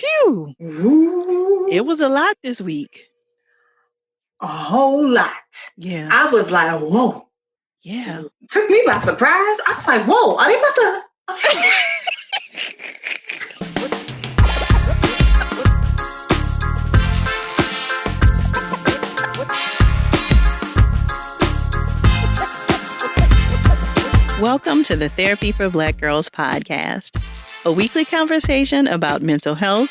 Phew. Ooh, It was a lot this week. a whole lot. Yeah. I was like, whoa. Yeah. Took me by surprise. I was like, whoa, are they about to... Welcome to the Therapy for Black Girls podcast, a weekly conversation about mental health,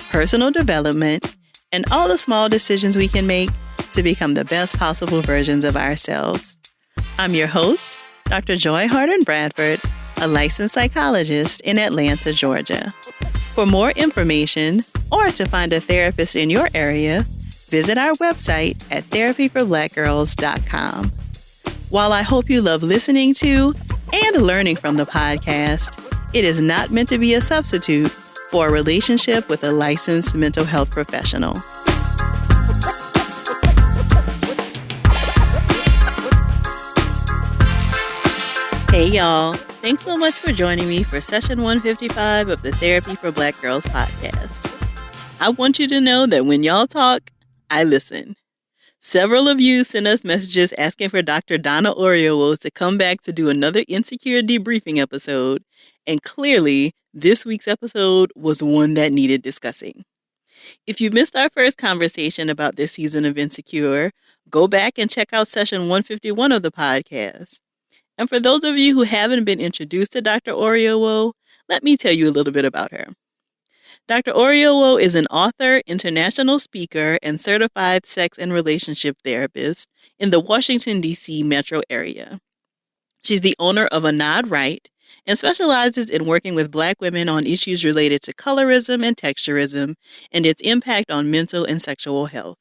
personal development, and all the small decisions we can make to become the best possible versions of ourselves. I'm your host, Dr. Joy Harden Bradford, a licensed psychologist in Atlanta, Georgia. For more information or to find a therapist in your area, visit our website at therapyforblackgirls.com. While I hope you love listening to and learning from the podcast, it is not meant to be a substitute for a relationship with a licensed mental health professional. Hey y'all, thanks so much for joining me for session 155 of the Therapy for Black Girls podcast. I want you to know that when y'all talk, I listen. Several of you sent us messages asking for Dr. Donna Oriowo to come back to do another Insecure debriefing episode, and clearly, this week's episode was one that needed discussing. If you missed our first conversation about this season of Insecure, go back and check out session 151 of the podcast. And for those of you who haven't been introduced to Dr. Oriowo, let me tell you a little bit about her. Dr. Oriowo is an author, international speaker, and certified sex and relationship therapist in the Washington, D.C. metro area. She's the owner of A Nod Right and specializes in working with Black women on issues related to colorism and texturism and its impact on mental and sexual health.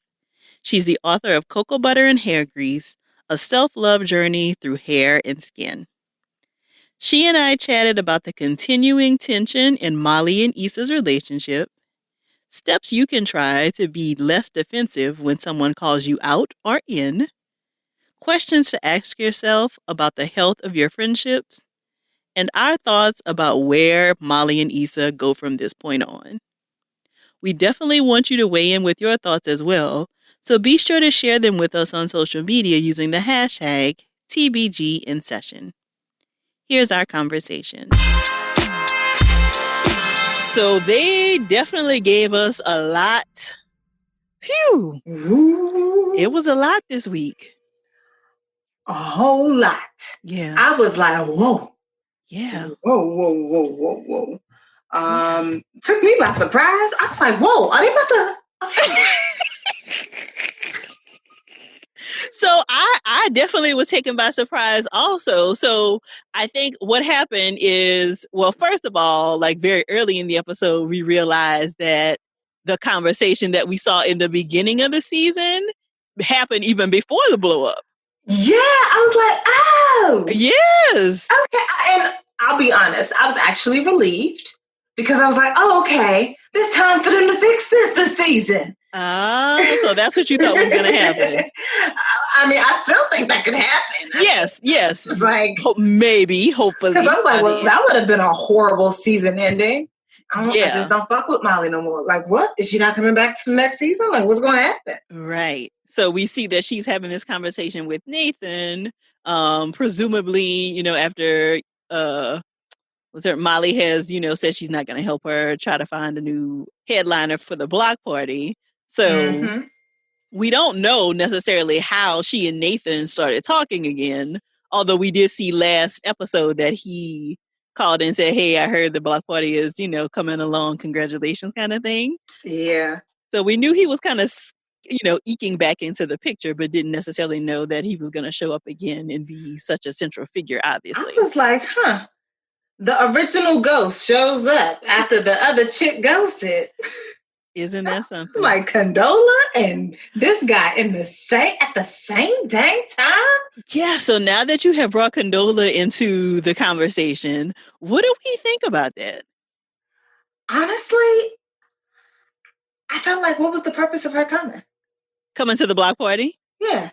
She's the author of Cocoa Butter and Hair Grease, a self-love journey through hair and skin. She and I chatted about the continuing tension in Molly and Issa's relationship, steps you can try to be less defensive when someone calls you out or in, questions to ask yourself about the health of your friendships, and our thoughts about where Molly and Issa go from this point on. We definitely want you to weigh in with your thoughts as well, so be sure to share them with us on social media using the hashtag TBGInSession. Here's our conversation. So they definitely gave us a lot. Phew. Ooh, It was a lot this week. a whole lot. Yeah. I was like, whoa. Yeah. Whoa. Took me by surprise. I was like, whoa, are they about to... So I definitely was taken by surprise also. So I think what happened is, well, first of all, like very early in the episode, we realized that the conversation that we saw in the beginning of the season happened even before the blow up. Yeah, I was like, oh. Yes. Okay, and I'll be honest, I was actually relieved because I was like, oh, okay, it's time for them to fix this season. So that's what you thought was going to happen. I mean, I still think that could happen. Yes. It's like... hopefully. Because I was like, well, that would have been a horrible season ending. I just don't fuck with Molly no more. Like, what? Is she not coming back to the next season? Like, what's going to happen? Right. So we see that she's having this conversation with Nathan, presumably, after Molly has, said she's not going to help her try to find a new headliner for the block party. So we don't know necessarily how she and Nathan started talking again, although we did see last episode that he called and said, hey, I heard the block party is, coming along. Congratulations kind of thing. Yeah. So we knew he was kind of, eking back into the picture, but didn't necessarily know that he was going to show up again and be such a central figure, obviously. I was like, the original ghost shows up after the other chick ghosted. Isn't that something? Like Condola and this guy at the same dang time? Yeah, so now that you have brought Condola into the conversation, what do we think about that? Honestly, I felt like, what was the purpose of her coming? Coming to the block party? Yeah.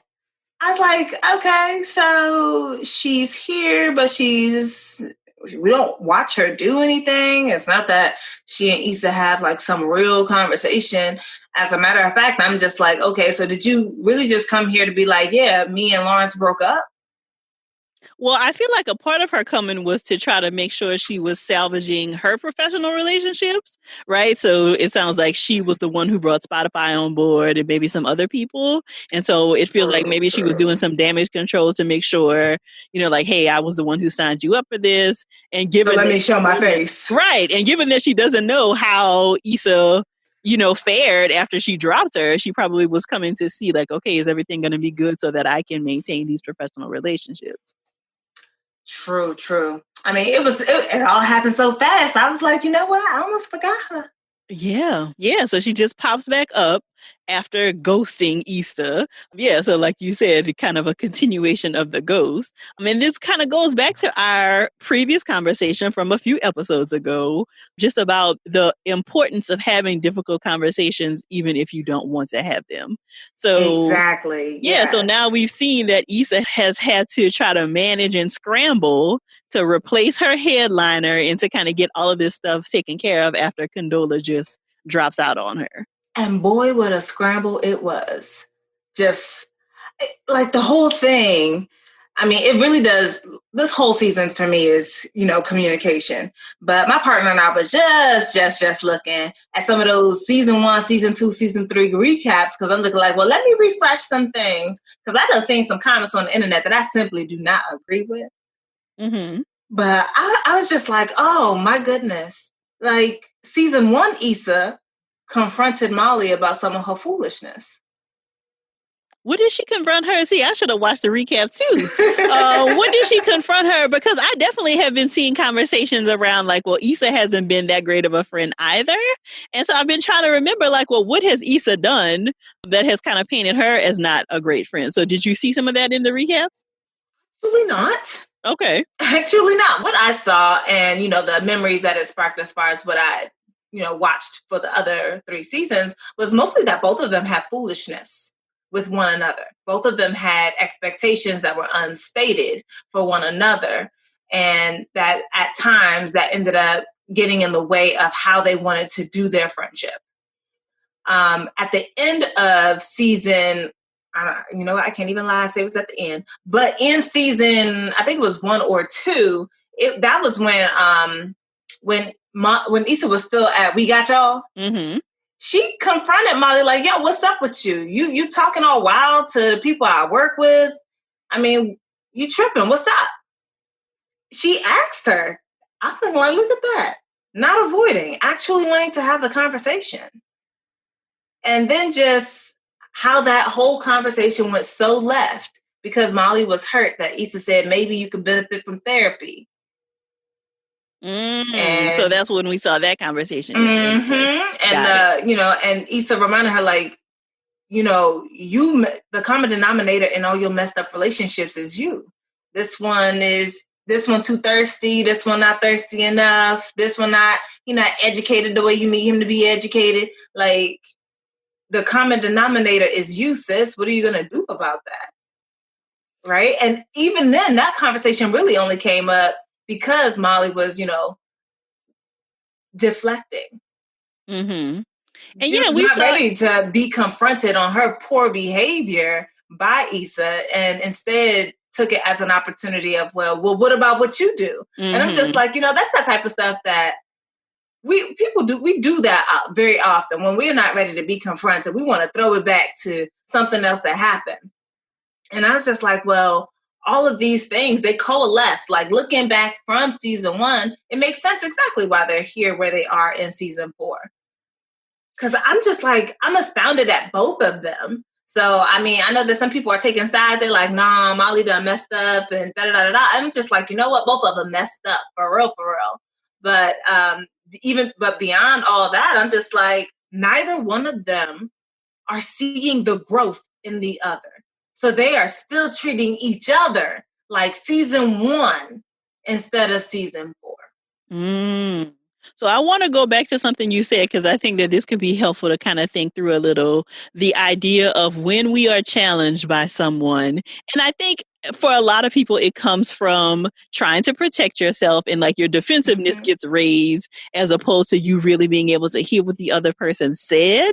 I was like, okay, so she's here, but she's we don't watch her do anything. It's not that she and Issa have like some real conversation. As a matter of fact, I'm just like, okay, so did you really just come here to be like, yeah, me and Lawrence broke up? Well, I feel like a part of her coming was to try to make sure she was salvaging her professional relationships, right? So it sounds like she was the one who brought Spotify on board and maybe some other people. And so it feels like maybe she was doing some damage control to make sure, like, hey, I was the one who signed you up for this. And given so let me show my face. Right. And given that she doesn't know how Issa fared after she dropped her, she probably was coming to see like, okay, is everything going to be good so that I can maintain these professional relationships? True. I mean, it all happened so fast. I was like, you know what? I almost forgot her. Yeah. So she just pops back up after ghosting Issa. Yeah, so like you said, kind of a continuation of the ghost. I mean, this kind of goes back to our previous conversation from a few episodes ago, just about the importance of having difficult conversations, even if you don't want to have them. So exactly. Yeah, yes. So now we've seen that Issa has had to try to manage and scramble to replace her headliner and to kind of get all of this stuff taken care of after Condola just drops out on her. And boy, what a scramble it was. Just like the whole thing. I mean, it really does. This whole season for me is, communication. But my partner and I was just looking at some of those season 1, season 2, season 3 recaps because I'm looking like, well, let me refresh some things because I done seen some comments on the internet that I simply do not agree with. Mm-hmm. But I was just like, oh my goodness. Like season 1, Issa confronted Molly about some of her foolishness. What did she confront her? See, I should have watched the recap too. What did she confront her? Because I definitely have been seeing conversations around like, well, Issa hasn't been that great of a friend either. And so I've been trying to remember like, well, what has Issa done that has kind of painted her as not a great friend? So did you see some of that in the recaps? Really not. Okay. Actually not. What I saw and, the memories that it sparked as far as what I, watched for the other 3 seasons was mostly that both of them had foolishness with one another. Both of them had expectations that were unstated for one another. And that at times that ended up getting in the way of how they wanted to do their friendship. At the end of season, I can't even lie, say it was at the end. But in season, I think it was 1 or 2, that was when Issa was still at We Got Y'all. Mm-hmm. She confronted Molly like, yo, what's up with you? You talking all wild to the people I work with? I mean, you tripping. What's up? She asked her. I'm thinking like, look at that. Not avoiding, actually wanting to have the conversation. And then just how that whole conversation went so left because Molly was hurt that Issa said, maybe you could benefit from therapy. So that's when we saw that conversation. Mm-hmm. And and Issa reminded her like, the common denominator in all your messed up relationships is you. This one too thirsty. This one not thirsty enough. This one you're not educated the way you need him to be educated. Like the common denominator is you, sis. What are you going to do about that? Right. And even then that conversation really only came up because Molly was, deflecting. Mm-hmm. And she was not ready to be confronted on her poor behavior by Issa, and instead took it as an opportunity of, well, what about what you do? Mm-hmm. And I'm just like, that's that type of stuff that we do that very often when we're not ready to be confronted. We want to throw it back to something else that happened. And I was just like, well, all of these things, they coalesce. Like looking back from season 1, it makes sense exactly why they're here where they are in season 4. Because I'm just like, I'm astounded at both of them. So, I mean, I know that some people are taking sides. They're like, nah, Molly done messed up and da-da-da-da-da. I'm just like, you know what? Both of them messed up for real. But but beyond all that, I'm just like, neither one of them are seeing the growth in the other. So they are still treating each other like season 1 instead of season 4. So I want to go back to something you said, because I think that this could be helpful to kind of think through a little the idea of when we are challenged by someone. And I think for a lot of people, it comes from trying to protect yourself, and like your defensiveness gets raised as opposed to you really being able to hear what the other person said.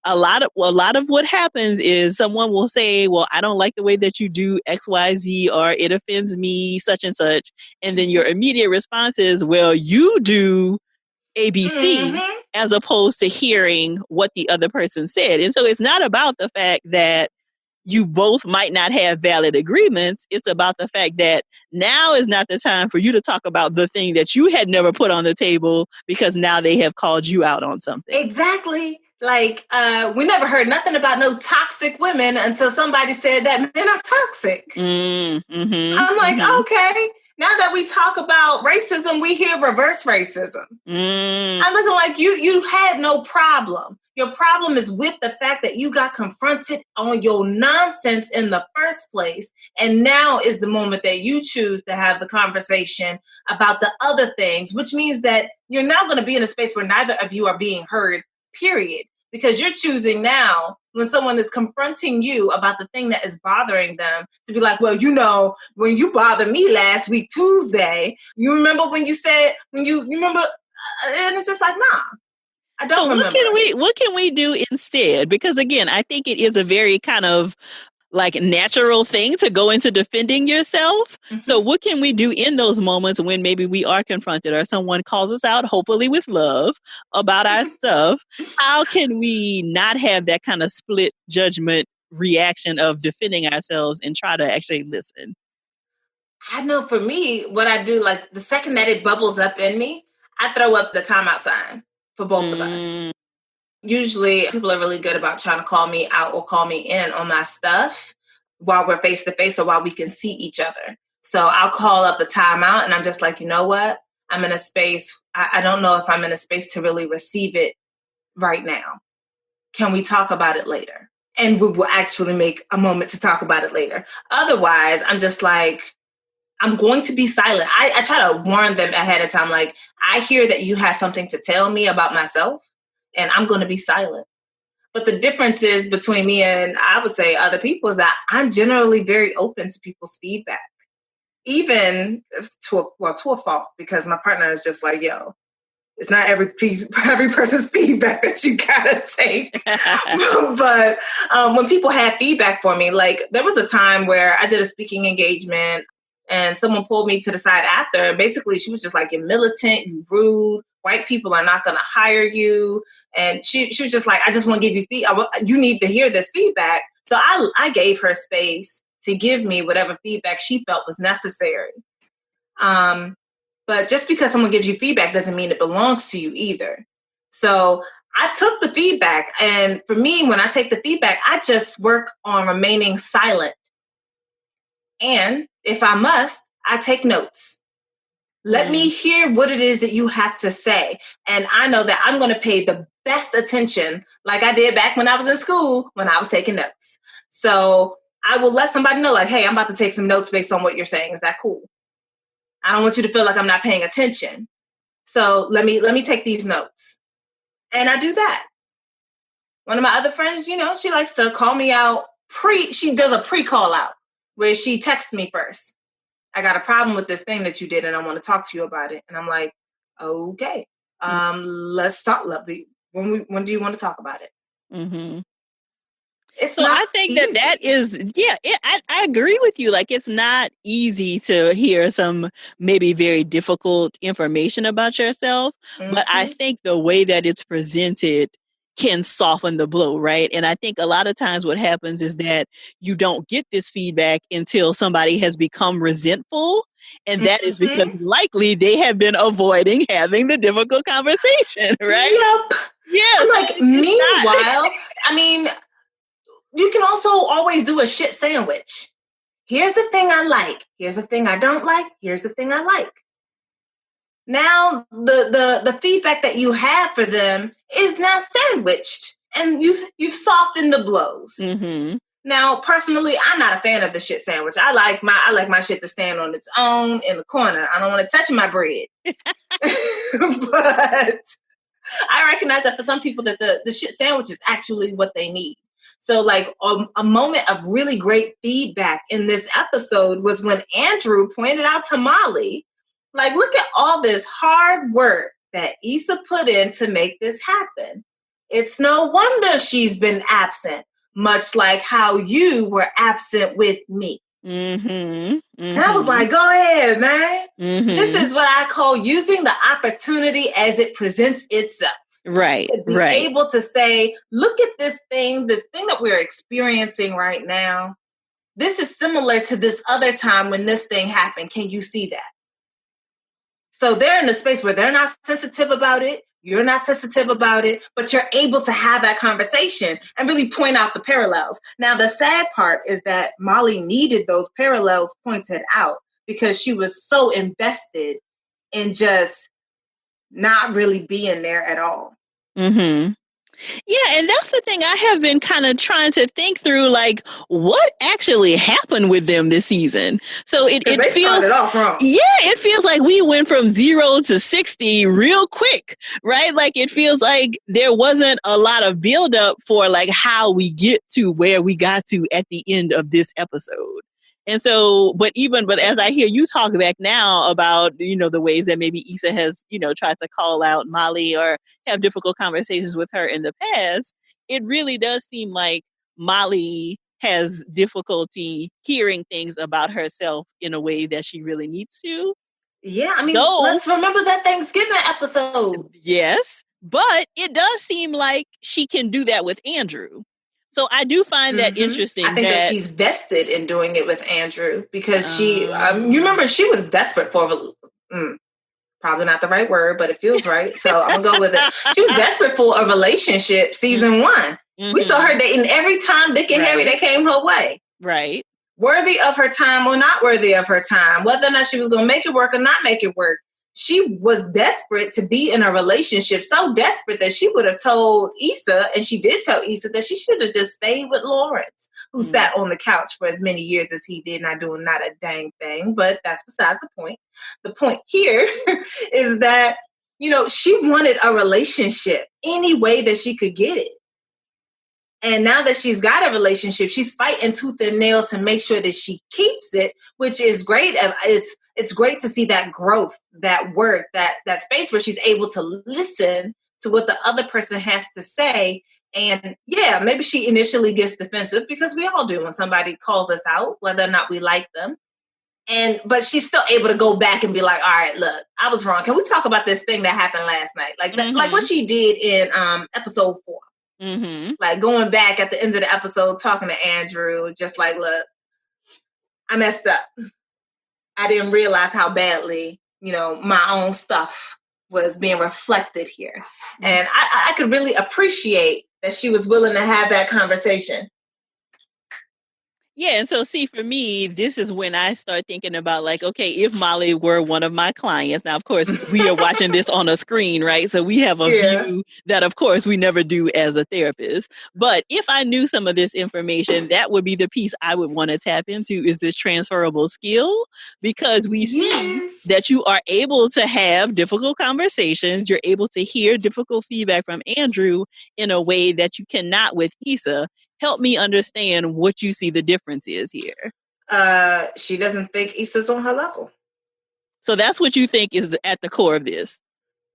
A lot of what happens is someone will say, well, I don't like the way that you do XYZ, or it offends me, such and such. And then your immediate response is, well, you do ABC, as opposed to hearing what the other person said. And so it's not about the fact that you both might not have valid agreements. It's about the fact that now is not the time for you to talk about the thing that you had never put on the table, because now they have called you out on something. Exactly. Like, we never heard nothing about no toxic women until somebody said that men are toxic. I'm like, okay. Now that we talk about racism, we hear reverse racism. I'm looking like you had no problem. Your problem is with the fact that you got confronted on your nonsense in the first place. And now is the moment that you choose to have the conversation about the other things, which means that you're now going to be in a space where neither of you are being heard, period. Because you're choosing now, when someone is confronting you about the thing that is bothering them, to be like, well, you know, when you bothered me last week, Tuesday, you remember when you said, you remember, and it's just like, nah. I don't remember. What can we do instead? Because again, I think it is a very kind of like natural thing to go into defending yourself. So what can we do in those moments when maybe we are confronted or someone calls us out, hopefully with love, about our stuff? How can we not have that kind of split judgment reaction of defending ourselves and try to actually listen? I know for me, what I do, like the second that it bubbles up in me, I throw up the timeout sign for both of us. Usually people are really good about trying to call me out or call me in on my stuff while we're face to face or while we can see each other. So I'll call up a timeout and I'm just like, you know what? I'm in a space. I don't know if I'm in a space to really receive it right now. Can we talk about it later? And we will actually make a moment to talk about it later. Otherwise, I'm just like, I'm going to be silent. I try to warn them ahead of time. Like, I hear that you have something to tell me about myself, and I'm going to be silent. But the difference is between me and, I would say, other people is that I'm generally very open to people's feedback, even to a fault, because my partner is just like, yo, it's not every person's feedback that you gotta take. But when people have feedback for me, like there was a time where I did a speaking engagement and someone pulled me to the side after, and basically she was just like, you're militant, you're rude, white people are not going to hire you. And she was just like, I just want to give you feedback. You need to hear this feedback. So I gave her space to give me whatever feedback she felt was necessary. But just because someone gives you feedback doesn't mean it belongs to you either. So I took the feedback. And for me, when I take the feedback, I just work on remaining silent. And if I must, I take notes. Let me hear what it is that you have to say. And I know that I'm going to pay the best attention, like I did back when I was in school, when I was taking notes. So I will let somebody know, like, hey, I'm about to take some notes based on what you're saying. Is that cool? I don't want you to feel like I'm not paying attention. So let me take these notes. And I do that. One of my other friends, you know, she likes to call me out she does a pre-call out where she texts me first. I got a problem with this thing that you did and I want to talk to you about it. And I'm like, okay, let's talk. When do you want to talk about it? Mm-hmm. So I think easy. that is, I agree with you. Like, it's not easy to hear some maybe very difficult information about yourself, but I think the way that it's presented can soften the blow, right? And I think a lot of times what happens is that you don't get this feedback until somebody has become resentful. And that is because likely they have been avoiding having the difficult conversation, right? Yep. Yes. I'm like, meanwhile, I mean, you can also always do a shit sandwich. Here's the thing I like. Here's the thing I don't like. Here's the thing I like. Now, the feedback that you have for them is now sandwiched, and you've softened the blows. Now, personally, I'm not a fan of the shit sandwich. I like my shit to stand on its own in the corner. I don't want to touch my bread. But I recognize that for some people that the shit sandwich is actually what they need. So like a moment of really great feedback in this episode was when Andrew pointed out to Molly, like, look at all this hard work that Issa put in to make this happen. It's no wonder she's been absent, much like how you were absent with me. Mm-hmm. Mm-hmm. And I was like, go ahead, man. Mm-hmm. This is what I call using the opportunity as it presents itself. Right, to be able to say, look at this thing that we're experiencing right now. This is similar to this other time when this thing happened. Can you see that? So they're in a space where they're not sensitive about it. You're not sensitive about it, but you're able to have that conversation and really point out the parallels. Now, the sad part is that Molly needed those parallels pointed out because she was so invested in just not really being there at all. Mm-hmm. Yeah, and that's the thing I have been kind of trying to think through, like, what actually happened with them this season. So it feels started off wrong. Yeah, it feels like we went from 0 to 60 real quick, right? Like it feels like there wasn't a lot of buildup for like how we get to where we got to at the end of this episode. And so, but as I hear you talk back now about, the ways that maybe Issa has, tried to call out Molly or have difficult conversations with her in the past, it really does seem like Molly has difficulty hearing things about herself in a way that she really needs to. Yeah, I mean, let's remember that Thanksgiving episode. Yes, but it does seem like she can do that with Andrew. So I do find that interesting. I think that she's vested in doing it with Andrew because she, you remember, she was desperate for, probably not the right word, but it feels right. So I'm going to go with it. She was desperate for a relationship season 1. Mm-hmm. We saw her dating every time Dick and Harry that came her way. Right. Worthy of her time or not worthy of her time, whether or not she was going to make it work or not make it work. She was desperate to be in a relationship, so desperate that she would have told Issa, and she did tell Issa, that she should have just stayed with Lawrence, who sat on the couch for as many years as he did, not doing not a dang thing. But that's besides the point. The point here is that, she wanted a relationship any way that she could get it. And now that she's got a relationship, she's fighting tooth and nail to make sure that she keeps it, which is great. It's great to see that growth, that work, that space where she's able to listen to what the other person has to say. And yeah, maybe she initially gets defensive because we all do when somebody calls us out, whether or not we like them. But she's still able to go back and be like, all right, look, I was wrong. Can we talk about this thing that happened last night? Like what she did in episode 4. Mm-hmm. Like going back at the end of the episode, talking to Andrew, just like, look, I messed up. I didn't realize how badly, my own stuff was being reflected here. Mm-hmm. And I could really appreciate that she was willing to have that conversation. Yeah, and so see, for me, this is when I start thinking about like, okay, if Molly were one of my clients, now, of course, we are watching this on a screen, right? So we have a view that, of course, we never do as a therapist. But if I knew some of this information, that would be the piece I would want to tap into, is this transferable skill, because we see that you are able to have difficult conversations. You're able to hear difficult feedback from Andrew in a way that you cannot with Issa. Help me understand what you see the difference is here. She doesn't think Issa's on her level. So that's what you think is at the core of this.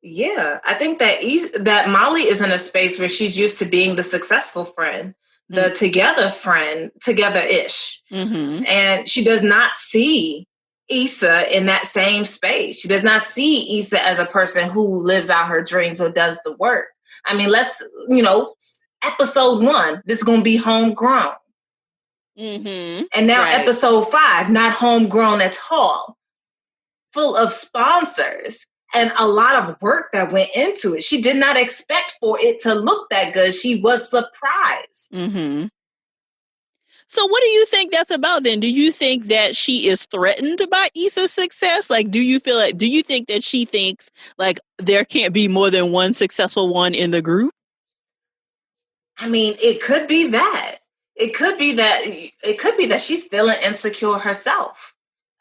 Yeah, I think that Molly is in a space where she's used to being the successful friend, the together friend, together-ish. Mm-hmm. And she does not see Issa in that same space. She does not see Issa as a person who lives out her dreams or does the work. I mean, episode 1, this is going to be homegrown. Mm-hmm. And now episode 5, not homegrown at all. Full of sponsors and a lot of work that went into it. She did not expect for it to look that good. She was surprised. Mm-hmm. So what do you think that's about then? Do you think that she is threatened by Issa's success? Like, do you think that she thinks like there can't be more than one successful one in the group? I mean, it could be that. It could be that she's feeling insecure herself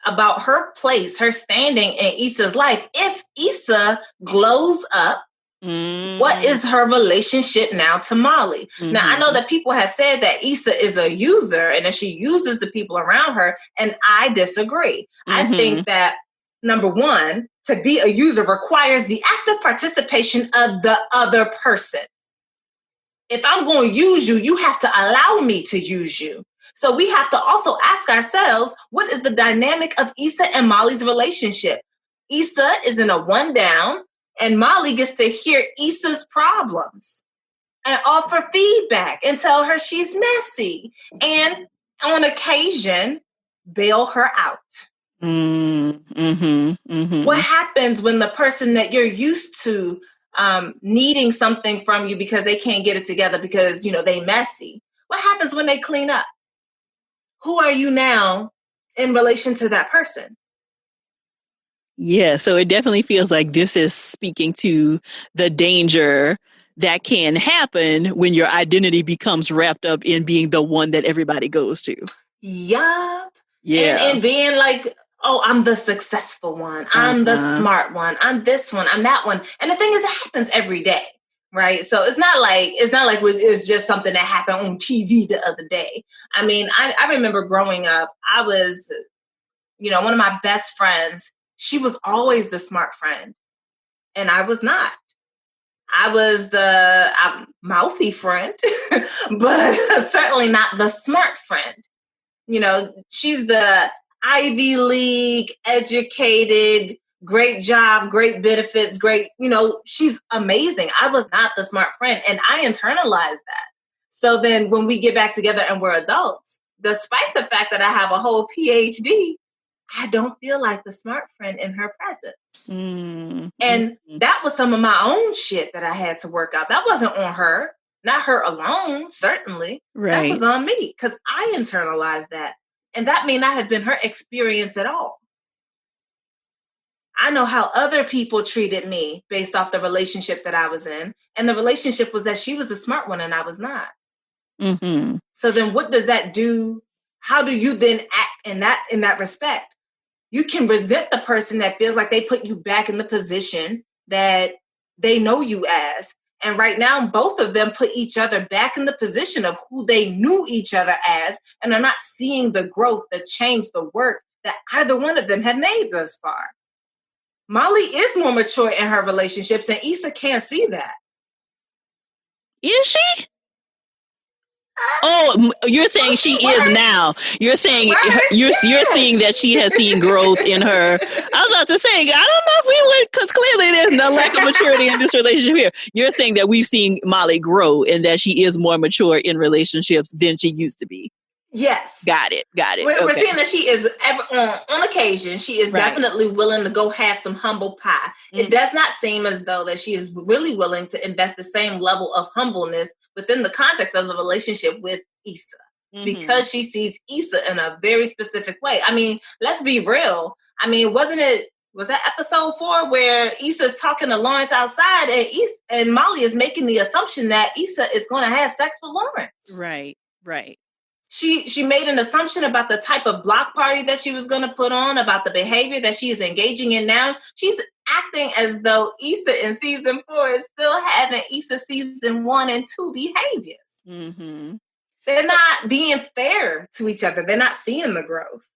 about her place, her standing in Issa's life. If Issa glows up What is her relationship now to Molly? Now, I know that people have said that Issa is a user and that she uses the people around her, and I disagree. I think that, number one, to be a user requires the active participation of the other person. If I'm going to use you, you have to allow me to use you. So we have to also ask ourselves, what is the dynamic of Issa and Molly's relationship? Issa is in a one down, and Molly gets to hear Issa's problems and offer feedback and tell her she's messy. And on occasion, bail her out. What happens when the person that you're used to needing something from you because they can't get it together because, they messy? What happens when they clean up? Who are you now in relation to that person? Yeah, so it definitely feels like this is speaking to the danger that can happen when your identity becomes wrapped up in being the one that everybody goes to. Yup. Yeah. And being like, oh, I'm the successful one. I'm the smart one. I'm this one. I'm that one. And the thing is, it happens every day, right? So it's not like it's just something that happened on TV the other day. I mean, I remember growing up, I was, one of my best friends. She was always the smart friend, and I was not. I was the mouthy friend, but certainly not the smart friend. She's the Ivy League educated, great job, great benefits, great, she's amazing. I was not the smart friend, and I internalized that. So then when we get back together and we're adults, despite the fact that I have a whole PhD, I don't feel like the smart friend in her presence. And that was some of my own shit that I had to work out. That wasn't on her, not her alone, certainly. Right. That was on me because I internalized that. And that may not have been her experience at all. I know how other people treated me based off the relationship that I was in. And the relationship was that she was the smart one and I was not. So then what does that do? How do you then act in that respect? You can resent the person that feels like they put you back in the position that they know you as. And right now, both of them put each other back in the position of who they knew each other as, and are not seeing the growth, the change, the work that either one of them have made thus far. Molly is more mature in her relationships, and Issa can't see that. Is she? Oh, you're saying she is now. You're saying you're seeing that she has seen growth in her. I was about to say, I don't know if we would, because clearly there's no lack of maturity in this relationship here. You're saying that we've seen Molly grow and that she is more mature in relationships than she used to be. Yes. Got it. We're seeing that she is, on occasion, she is definitely willing to go have some humble pie. It does not seem as though that she is really willing to invest the same level of humbleness within the context of the relationship with Issa. Because she sees Issa in a very specific way. I mean, let's be real. I mean, was that episode 4 where Issa's talking to Lawrence outside and Molly is making the assumption that Issa is going to have sex with Lawrence? Right. She made an assumption about the type of block party that she was going to put on, about the behavior that she is engaging in now. She's acting as though Issa in season 4 is still having Issa season 1 and 2 behaviors. They're not being fair to each other. They're not seeing the growth.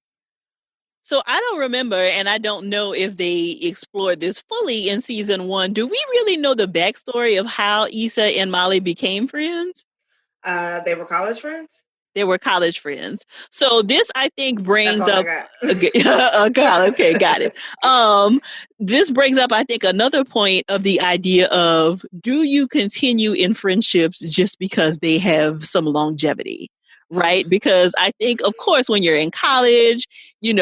So I don't remember, and I don't know if they explored this fully in season 1. Do we really know the backstory of how Issa and Molly became friends? They were college friends. They were college friends. So this, I think, brings up... Okay, got it. This brings up, I think, another point of the idea of, do you continue in friendships just because they have some longevity? Right? Because I think, of course, when you're in college, you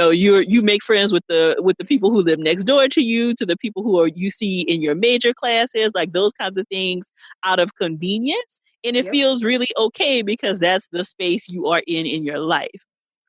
make friends with the people who live next door to you, to the people who you see in your major classes, like those kinds of things out of convenience. And it feels really okay because that's the space you are in your life.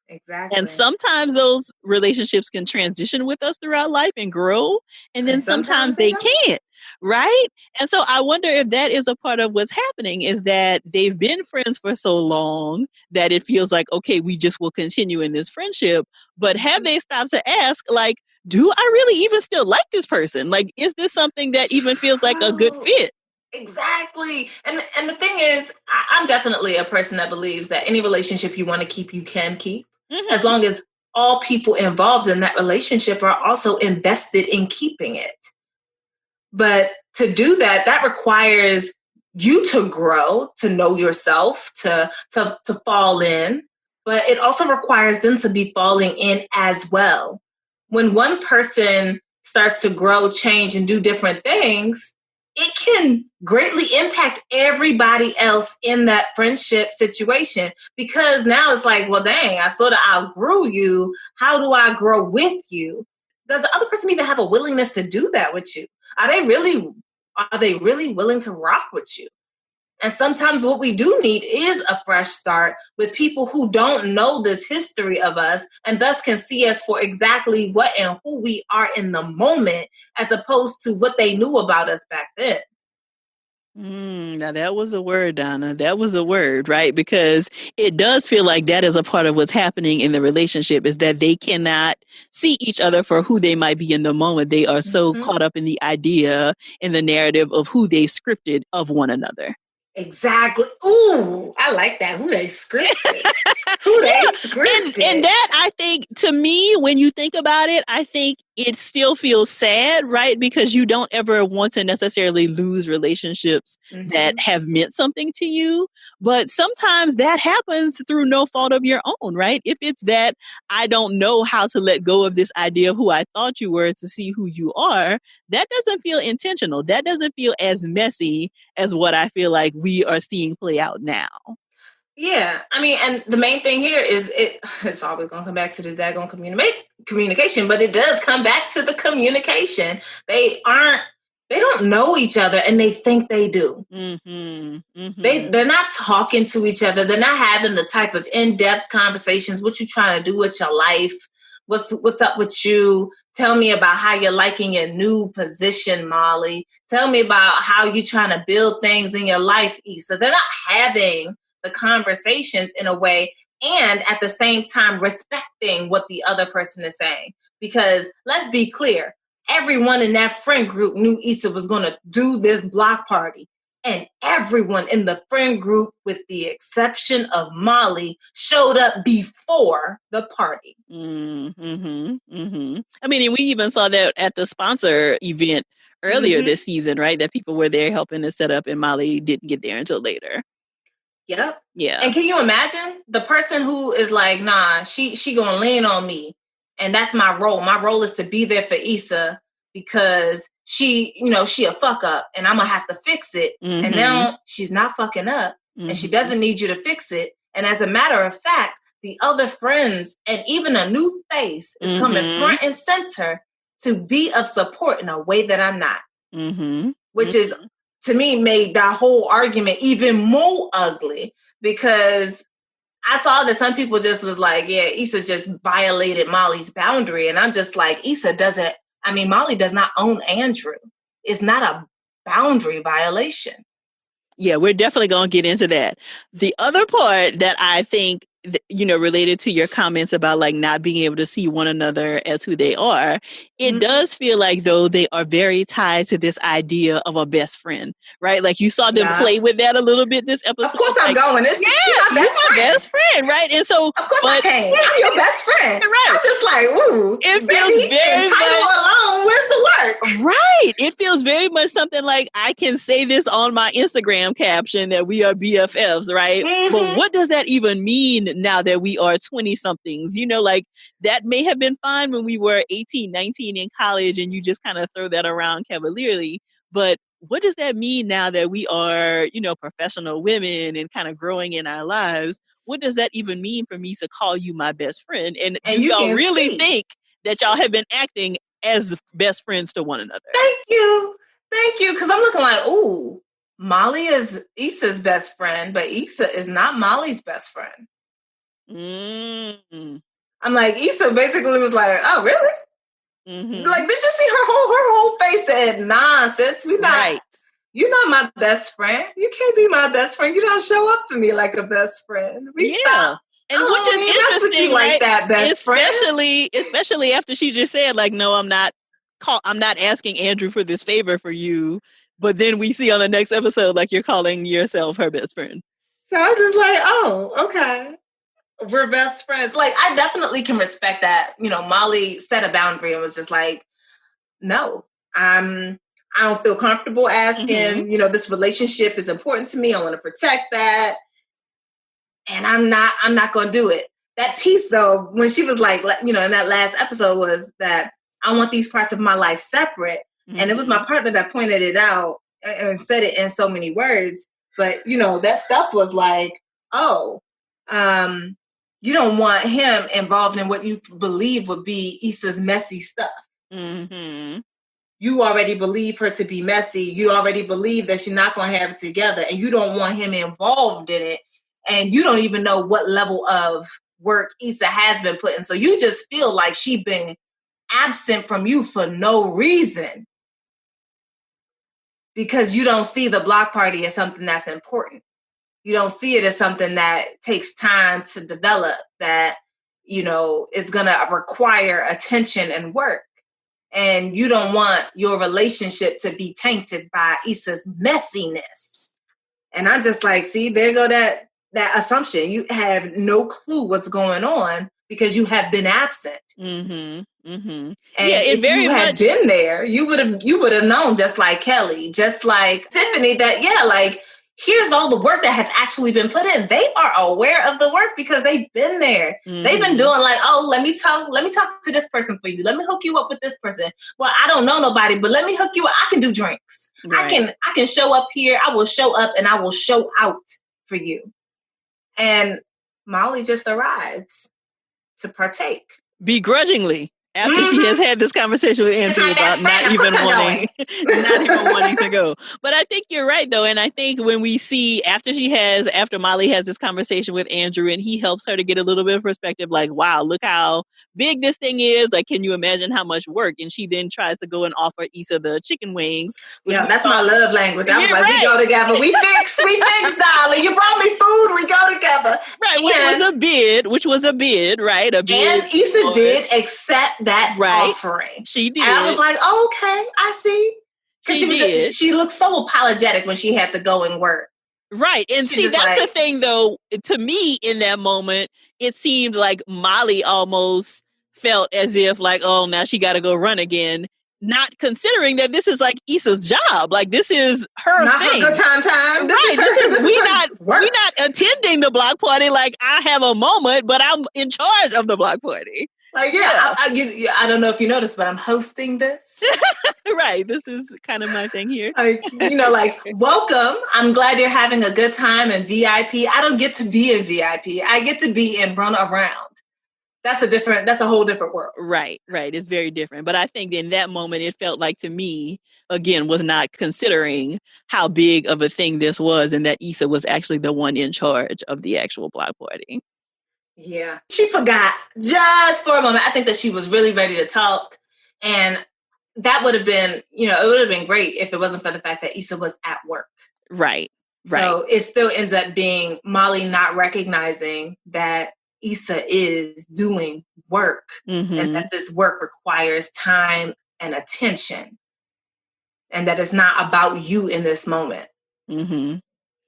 Exactly. And sometimes those relationships can transition with us throughout life and grow. And then sometimes they can't. Right? And so I wonder if that is a part of what's happening, is that they've been friends for so long that it feels like, okay, we just will continue in this friendship. But have they stopped to ask, like, do I really even still like this person? Like, is this something that even feels like a good fit? Exactly. And the thing is, I'm definitely a person that believes that any relationship you want to keep, you can keep, as long as all people involved in that relationship are also invested in keeping it. But to do that, that requires you to grow, to know yourself, to fall in. But it also requires them to be falling in as well. When one person starts to grow, change, and do different things, it can greatly impact everybody else in that friendship situation, because now it's like, well, dang, I sort of outgrew you. How do I grow with you? Does the other person even have a willingness to do that with you? Are they really willing to rock with you? And sometimes what we do need is a fresh start with people who don't know this history of us and thus can see us for exactly what and who we are in the moment, as opposed to what they knew about us back then. Now that was a word, Donna. That was a word, right? Because it does feel like that is a part of what's happening in the relationship, is that they cannot see each other for who they might be in the moment. They are so caught up in the idea, in the narrative of who they scripted of one another. Exactly. Ooh, I like that. Who they scripted. Who they scripted. And that, I think, to me, when you think about it, I think it still feels sad, right? Because you don't ever want to necessarily lose relationships that have meant something to you. But sometimes that happens through no fault of your own, right? If it's that I don't know how to let go of this idea of who I thought you were to see who you are, that doesn't feel intentional. That doesn't feel as messy as what I feel like we are seeing play out now. Yeah, I mean, and the main thing here is it's always going to come back to the daggone communication, but it does come back to the communication. They don't know each other, and they think they do. They're not talking to each other. They're not having the type of in-depth conversations. What you trying to do with your life? What's up with you? Tell me about how you're liking your new position, Molly. Tell me about how you're trying to build things in your life, Issa. They're not having the conversations in a way, and at the same time respecting what the other person is saying. Because let's be clear, everyone in that friend group knew Issa was going to do this block party. And everyone in the friend group, with the exception of Molly, showed up before the party. I mean, we even saw that at the sponsor event earlier this season, right? That people were there helping to set up, and Molly didn't get there until later. Yep. Yeah. And can you imagine the person who is like, nah, she gonna lean on me, and that's my role. My role is to be there for Issa because she a fuck up, and I'm gonna have to fix it. And now she's not fucking up, and she doesn't need you to fix it. And as a matter of fact, the other friends and even a new face is coming front and center to be of support in a way that I'm not, which is, to me, made that whole argument even more ugly, because I saw that some people just was like, yeah, Issa just violated Molly's boundary. And I'm just like, Molly does not own Andrew. It's not a boundary violation. Yeah, we're definitely going to get into that. The other part that I think, related to your comments about like not being able to see one another as who they are, it does feel like though they are very tied to this idea of a best friend, right? Like you saw them play with that a little bit this episode. Of course I'm going. She's my best friend, right? And so, of course I can. I'm your best friend. Right. I'm just like, ooh, it feels very entitled alone. Where's the work? Right. It feels very much something like I can say this on my Instagram caption that we are BFFs, right? But what does that even mean now that we are 20-somethings? Like that may have been fine when we were 18, 19 in college and you just kind of throw that around cavalierly. But what does that mean now that we are, professional women and kind of growing in our lives? What does that even mean for me to call you my best friend? And do y'all really think that y'all have been acting as best friends to one another? Thank you. Because I'm looking like, ooh, Molly is Issa's best friend, but Issa is not Molly's best friend. I'm like, Issa basically was like, oh, really? Like, did you see her whole face said, nah, sis, we not. Right. You're not my best friend. You can't be my best friend. You don't show up for me like a best friend. Stop. And which is interesting, you right? Like that, best especially after she just said, like, no, I'm not asking Andrew for this favor for you. But then we see on the next episode, like, you're calling yourself her best friend. So I was just like, oh, okay. We're best friends. Like, I definitely can respect that. Molly set a boundary and was just like, no, I don't feel comfortable asking. This relationship is important to me. I want to protect that. And I'm not going to do it. That piece, though, when she was like, in that last episode, was that I want these parts of my life separate. And it was my partner that pointed it out and said it in so many words. But, that stuff was like, oh, you don't want him involved in what you believe would be Issa's messy stuff. Mm-hmm. You already believe her to be messy. You already believe that she's not going to have it together. And you don't want him involved in it. And you don't even know what level of work Issa has been put in. So you just feel like she's been absent from you for no reason. Because you don't see the block party as something that's important. You don't see it as something that takes time to develop, that, is going to require attention and work. And you don't want your relationship to be tainted by Issa's messiness. And I'm just like, see, there go that assumption. You have no clue what's going on because you have been absent. Mm-hmm. Mm-hmm. And if you had been there, you would have known, just like Kelly, just like Tiffany, that, like, here's all the work that has actually been put in. They are aware of the work because they've been there. Mm-hmm. They've been doing like, oh, let me talk to this person for you. Let me hook you up with this person. Well, I don't know nobody, but let me hook you up. I can do drinks. Right. I can show up here. I will show up and I will show out for you. And Molly just arrives to partake. Begrudgingly. After she has had this conversation with Andrew about not even wanting to go. But I think you're right, though. And I think when we see after Molly has this conversation with Andrew and he helps her to get a little bit of perspective, like, wow, look how big this thing is. Like, can you imagine how much work? And she then tries to go and offer Issa the chicken wings. Yeah, that's my love language. I was like, right. We go together. We fix, darling. You brought me food. We go together. Right, which was a bid, right? A bid. And Issa did accept that offering. She did. And I was like, oh, okay, I see. Because she looked so apologetic when she had to go and work. Right. And see, that's the thing, though. To me, in that moment, it seemed like Molly almost felt as if, like, oh, now she got to go run again. Not considering that this is like Issa's job. Like, this is her not thing. Her good time. We're not attending the block party. Like, I have a moment, but I'm in charge of the block party. Like, I don't know if you noticed, but I'm hosting this. Right. This is kind of my thing here. Like, welcome. I'm glad you're having a good time in VIP. I don't get to be in VIP. I get to be in run around. That's a whole different world. Right. It's very different. But I think in that moment, it felt like to me, again, was not considering how big of a thing this was and that Issa was actually the one in charge of the actual block party. Yeah. She forgot just for a moment. I think that she was really ready to talk. And that would have been, it would have been great if it wasn't for the fact that Issa was at work. Right. So it still ends up being Molly not recognizing that Issa is doing work and that this work requires time and attention and that it's not about you in this moment. Mm-hmm.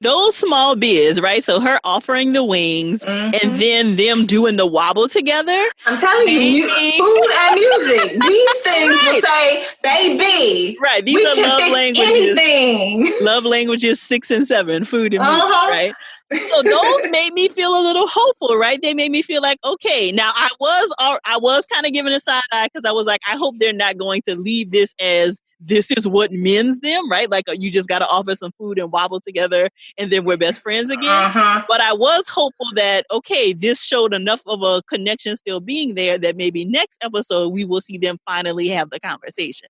Those small bids, right? So her offering the wings and then them doing the wobble together. I'm telling you, food and music. These things will say, baby, right? These we are can love fix languages. Anything. Love languages 6 and 7, food and music, right? So those made me feel a little hopeful, right? They made me feel like, okay, now I was kind of giving a side eye because I was like, I hope they're not going to leave this as this is what mends them, right? Like you just got to offer some food and wobble together and then we're best friends again. But I was hopeful that, okay, this showed enough of a connection still being there that maybe next episode we will see them finally have the conversation.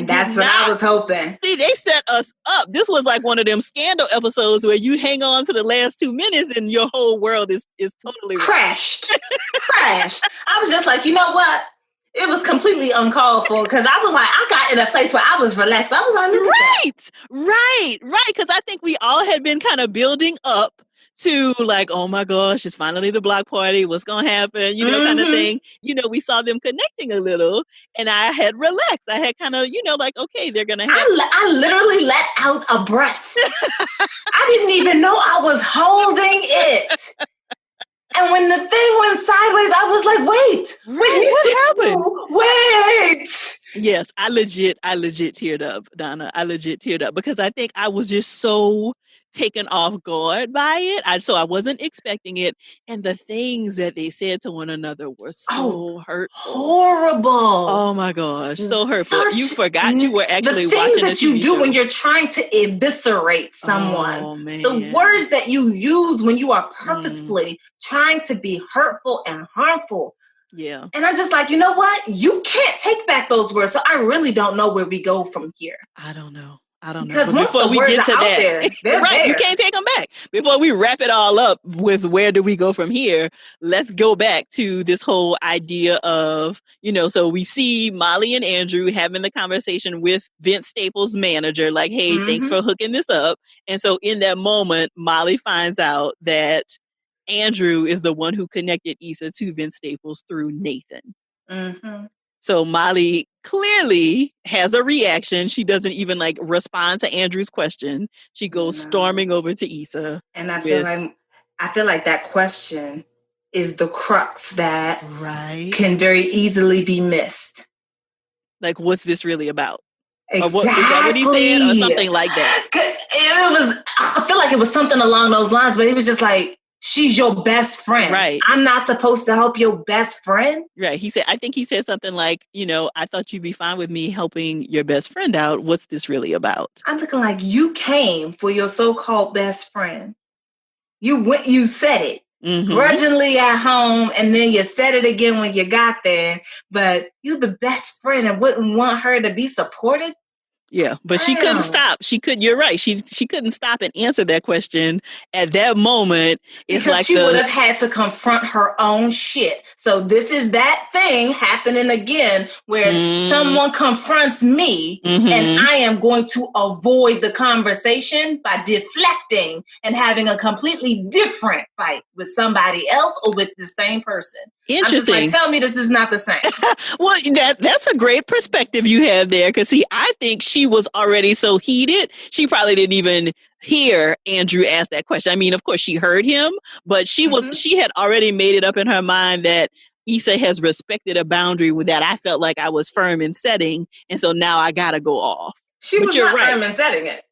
That's what I was hoping. See, they set us up. This was like one of them scandal episodes where you hang on to the last 2 minutes and your whole world is totally crashed. Crashed. I was just like, you know what? It was completely uncalled for because I was like, I got in a place where I was relaxed. I was like, right. Because I think we all had been kind of building up to like, oh my gosh, it's finally the block party. What's going to happen? You know, kind of thing. You know, we saw them connecting a little and I had relaxed. I had kind of, you know, like, okay, they're going to have. I literally let out a breath. I didn't even know I was holding it. And when the thing went sideways, I was like, wait, what happened? Wait. Yes, I legit teared up, Donna. I legit teared up because I think I was just so taken off guard by it. So I wasn't expecting it. And the things that they said to one another were so hurtful. Horrible. Oh my gosh, so hurtful. You forgot you were actually watching the things that you do when you're trying to eviscerate someone. Oh, man. The words that you use when you are purposefully trying to be hurtful and harmful. Yeah. And I'm just like, you know what? You can't take back those words. So I really don't know where we go from here. I don't know. Because once the words are out there, they're right, there. You can't take them back. Before we wrap it all up with where do we go from here, let's go back to this whole idea of, you know, so we see Molly and Andrew having the conversation with Vince Staples' manager, like, hey, thanks for hooking this up. And so in that moment, Molly finds out that Andrew is the one who connected Issa to Vince Staples through Nathan. So Molly clearly has a reaction. She doesn't even like respond to Andrew's question. She goes storming over to Issa. And I feel like that question is the crux that can very easily be missed. Like, what's this really about? Exactly. Is that what he said? Or something like that? I feel like it was something along those lines, but he was just like, she's your best friend. Right. I'm not supposed to help your best friend. Right. I think he said something like, you know, I thought you'd be fine with me helping your best friend out. What's this really about? I'm looking like you came for your so-called best friend. You said it grudgingly at home, and then you said it again when you got there, but you the best friend and wouldn't want her to be supported. Yeah, but she couldn't stop. You're right. She couldn't stop and answer that question at that moment. It's because she would have had to confront her own shit. So this is that thing happening again where someone confronts me and I am going to avoid the conversation by deflecting and having a completely different fight with somebody else or with the same person. Interesting. I'm just like, tell me this is not the same. Well, that's a great perspective you have there. Because see, I think she was already so heated, she probably didn't even hear Andrew ask that question. I mean, of course, she heard him, but she had already made it up in her mind that Issa has respected a boundary that I felt like I was firm in setting, and so now I gotta go off. She was not firm in setting it.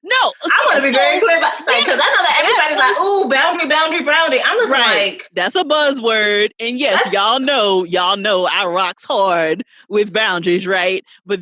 No, I want to be very clear about because I know that everybody's like, "Ooh, boundary." I'm looking like that's a buzzword, and yes, y'all know I rocks hard with boundaries, right? But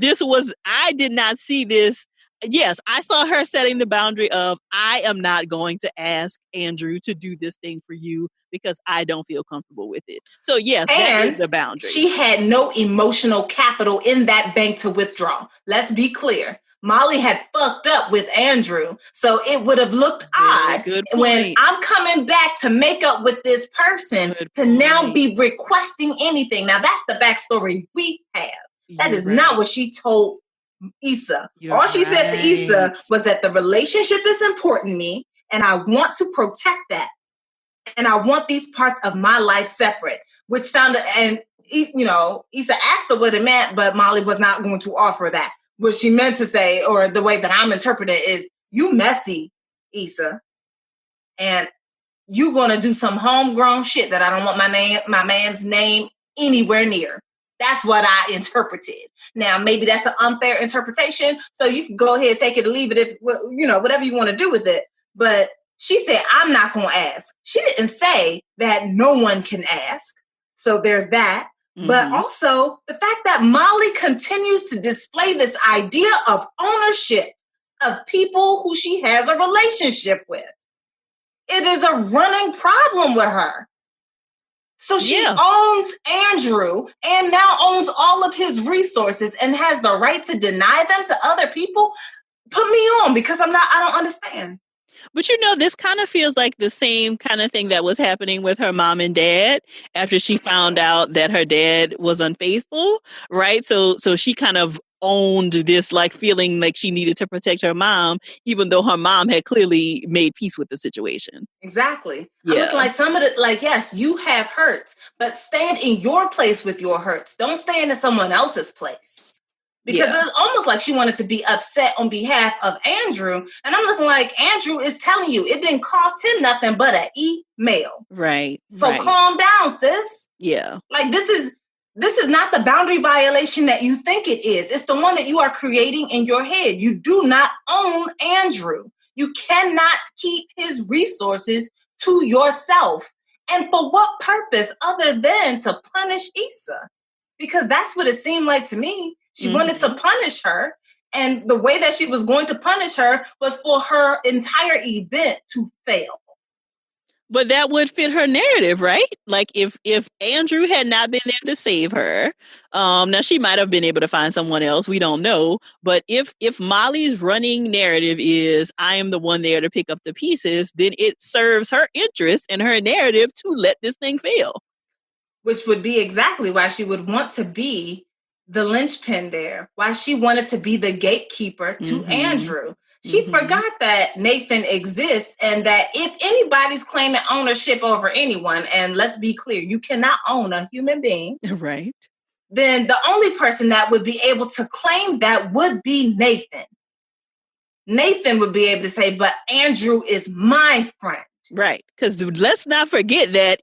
I did not see this. Yes, I saw her setting the boundary of I am not going to ask Andrew to do this thing for you because I don't feel comfortable with it. So yes, that is the boundary. She had no emotional capital in that bank to withdraw. Let's be clear. Molly had fucked up with Andrew, so it would have looked odd when I'm coming back to make up with this person now be requesting anything. Now, that's the backstory we have. That is not what she told Issa. All she said to Issa was that the relationship is important to me, and I want to protect that. And I want these parts of my life separate, which sounded, and you know, Issa asked her what it meant, but Molly was not going to offer that. What she meant to say, or the way that I'm interpreting it, is you messy, Issa, and you gonna do some homegrown shit that I don't want my man's name anywhere near. That's what I interpreted. Now, maybe that's an unfair interpretation, so you can go ahead, take it or leave it, if you know, whatever you want to do with it. But she said, I'm not gonna ask. She didn't say that no one can ask. So there's that. But also the fact that Molly continues to display this idea of ownership of people who she has a relationship with. It is a running problem with her. So she owns Andrew and now owns all of his resources and has the right to deny them to other people. Put me on, because I don't understand. But you know, this kind of feels like the same kind of thing that was happening with her mom and dad after she found out that her dad was unfaithful, right? So she kind of owned this like feeling like she needed to protect her mom, even though her mom had clearly made peace with the situation. Exactly. Yeah. I'm looking like some of the, like, yes, you have hurts, but stand in your place with your hurts. Don't stand in someone else's place. Because it's almost like she wanted to be upset on behalf of Andrew. And I'm looking like Andrew is telling you it didn't cost him nothing but an email. Right. So calm down, sis. Yeah. Like this is not the boundary violation that you think it is. It's the one that you are creating in your head. You do not own Andrew. You cannot keep his resources to yourself. And for what purpose other than to punish Issa? Because that's what it seemed like to me. She wanted to punish her. And the way that she was going to punish her was for her entire event to fail. But that would fit her narrative, right? Like if Andrew had not been there to save her, now she might have been able to find someone else. We don't know. But if Molly's running narrative is I am the one there to pick up the pieces, then it serves her interest and her narrative to let this thing fail. Which would be exactly why she would want to be the linchpin there, why she wanted to be the gatekeeper to Andrew. She forgot that Nathan exists and that if anybody's claiming ownership over anyone, and let's be clear, you cannot own a human being. Right. Then the only person that would be able to claim that would be Nathan. Nathan would be able to say, but Andrew is my friend. Right. Because let's not forget that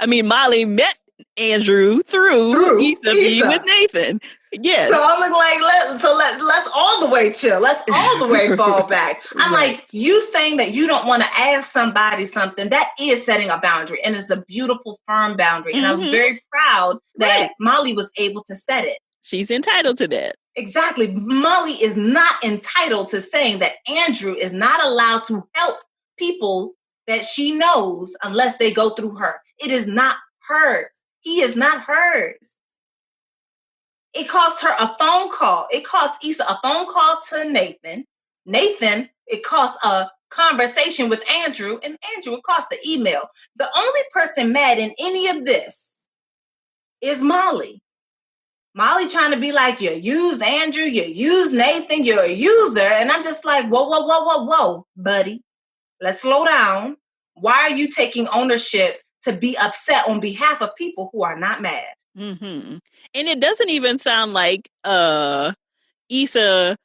Molly met Andrew through Issa being with Nathan. Yes. So I'm like, let's all the way chill. Let's all the way fall back. I'm like, you saying that you don't want to ask somebody something, that is setting a boundary. And it's a beautiful, firm boundary. And I was very proud that Molly was able to set it. She's entitled to that. Exactly. Molly is not entitled to saying that Andrew is not allowed to help people that she knows unless they go through her. It is not hers. He is not hers. It cost her a phone call. It cost Issa a phone call to Nathan. Nathan, it cost a conversation with Andrew, and Andrew, it cost the email. The only person mad in any of this is Molly. Molly trying to be like, you used Andrew, you used Nathan, you're a user. And I'm just like, whoa, buddy. Let's slow down. Why are you taking ownership to be upset on behalf of people who are not mad? And it doesn't even sound like Issa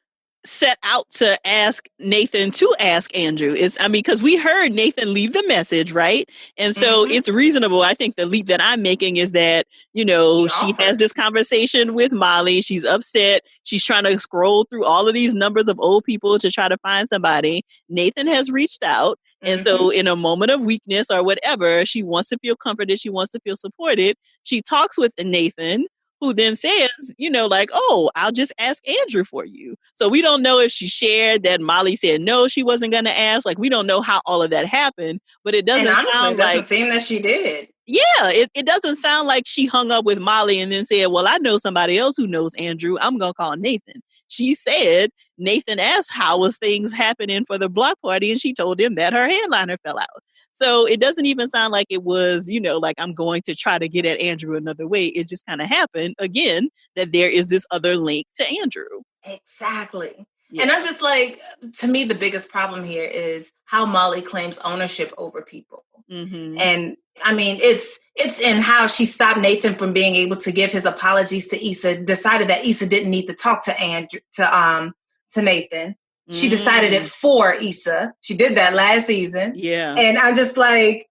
set out to ask Nathan to ask Andrew. Because we heard Nathan leave the message, right? And so it's reasonable. I think the leap that I'm making is that, she has this conversation with Molly. She's upset. She's trying to scroll through all of these numbers of old people to try to find somebody. Nathan has reached out. And so in a moment of weakness or whatever, she wants to feel comforted. She wants to feel supported. She talks with Nathan, who then says, I'll just ask Andrew for you. So we don't know if she shared that Molly said no, she wasn't going to ask. Like, we don't know how all of that happened, but it doesn't sound like... it doesn't seem that she did. Yeah, it doesn't sound like she hung up with Molly and then said, well, I know somebody else who knows Andrew. I'm going to call Nathan. She said, Nathan asked how was things happening for the block party, and she told him that her headliner fell out. So it doesn't even sound like it was, like I'm going to try to get at Andrew another way. It just kind of happened, again, that there is this other link to Andrew. Exactly. Yeah. And I'm just like, to me, the biggest problem here is how Molly claims ownership over people. And it's in how she stopped Nathan from being able to give his apologies to Issa, decided that Issa didn't need to talk to Nathan. She decided it for Issa. She did that last season. Yeah. And I'm just like,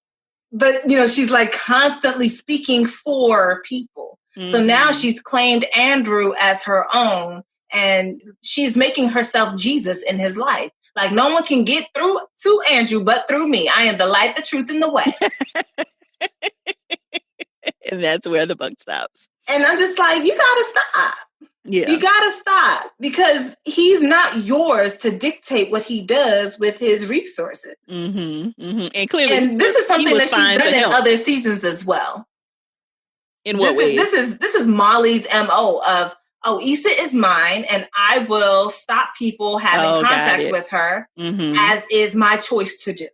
but she's like constantly speaking for people. So now she's claimed Andrew as her own, and she's making herself Jesus in his life. Like, no one can get through to Andrew but through me. I am the light, the truth, and the way. And that's where the buck stops. And I'm just like, you got to stop. Yeah. You got to stop, because he's not yours to dictate what he does with his resources. And clearly, and this is something that she's done in other seasons as well. In what way? This is Molly's MO of, Issa is mine, and I will stop people having contact with her, as is my choice to do.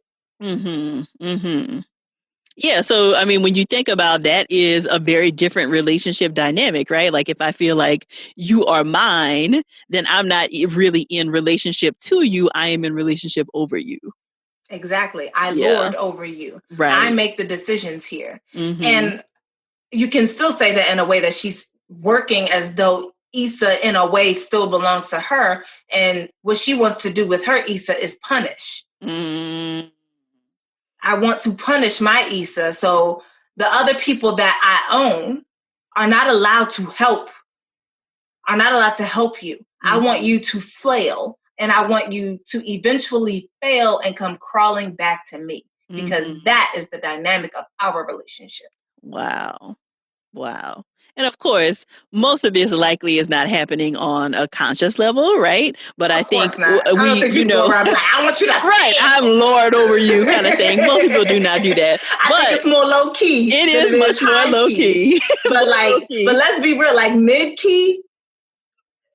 Yeah. So, I mean, when you think about that is a very different relationship dynamic, right? Like if I feel like you are mine, then I'm not really in relationship to you. I am in relationship over you. Exactly. I lord over you. Right. I make the decisions here. And you can still say that in a way that she's working as though Issa in a way still belongs to her. And what she wants to do with her Issa is punish. I want to punish my Issa. So the other people that I own are not allowed to help you. I want you to flail, and I want you to eventually fail and come crawling back to me, because that is the dynamic of our relationship. Wow. And of course, most of this likely is not happening on a conscious level, right? But I think I don't think people go around like, I want you to right, I'm lord over you kind of thing. Most people do not do that. I think it's more low key. It is much more low key. But but let's be real, like mid key,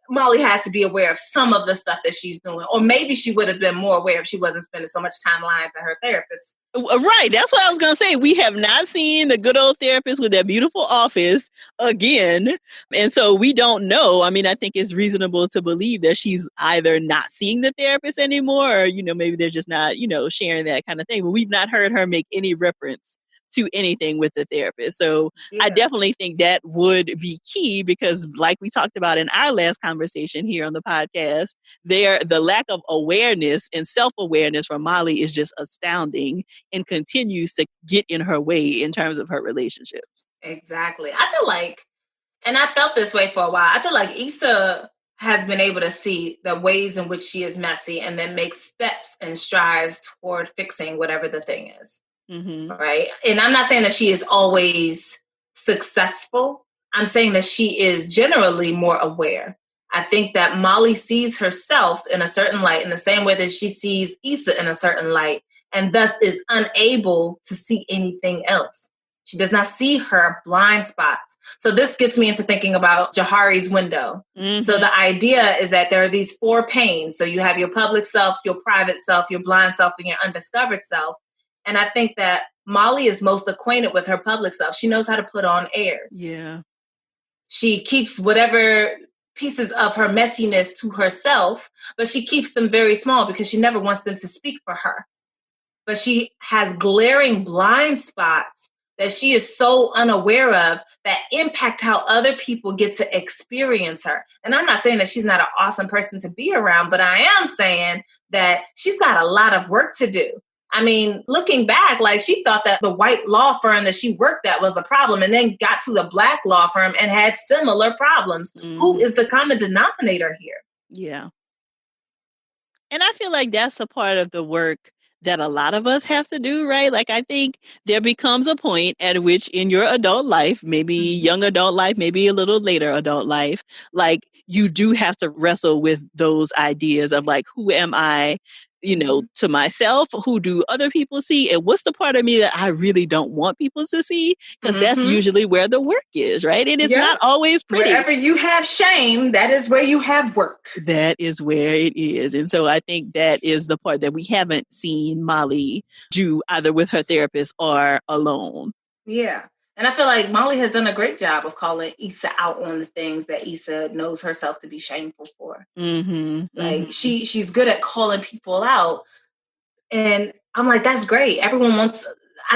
Molly has to be aware of some of the stuff that she's doing. Or maybe she would have been more aware if she wasn't spending so much time lying to her therapist. Right. That's what I was going to say. We have not seen the good old therapist with that beautiful office again. And so we don't know. I mean, I think it's reasonable to believe that she's either not seeing the therapist anymore, or, maybe they're just not, sharing that kind of thing. But we've not heard her make any reference to anything with the therapist. So I definitely think that would be key, because like we talked about in our last conversation here on the podcast, the lack of awareness and self-awareness from Molly is just astounding and continues to get in her way in terms of her relationships. Exactly. I feel like, and I felt this way for a while, I feel like Issa has been able to see the ways in which she is messy and then make steps and strides toward fixing whatever the thing is. Right. And I'm not saying that she is always successful. I'm saying that she is generally more aware. I think that Molly sees herself in a certain light in the same way that she sees Issa in a certain light, and thus is unable to see anything else. She does not see her blind spots. So this gets me into thinking about Johari's window. So the idea is that there are these 4 panes. So you have your public self, your private self, your blind self, and your undiscovered self. And I think that Molly is most acquainted with her public self. She knows how to put on airs. Yeah. She keeps whatever pieces of her messiness to herself, but she keeps them very small because she never wants them to speak for her. But she has glaring blind spots that she is so unaware of that impact how other people get to experience her. And I'm not saying that she's not an awesome person to be around, but I am saying that she's got a lot of work to do. I mean, looking back, like she thought that the white law firm that she worked at was a problem, and then got to the black law firm and had similar problems. Who is the common denominator here? Yeah. And I feel like that's a part of the work that a lot of us have to do, right? Like, I think there becomes a point at which in your adult life, maybe young adult life, maybe a little later adult life, like you do have to wrestle with those ideas of like, who am I, to myself? Who do other people see? And what's the part of me that I really don't want people to see? Because that's usually where the work is, right? And it's not always pretty. Wherever you have shame, that is where you have work. That is where it is. And so I think that is the part that we haven't seen Molly do either with her therapist or alone. Yeah. And I feel like Molly has done a great job of calling Issa out on the things that Issa knows herself to be shameful for. She's good at calling people out. And I'm like, that's great. I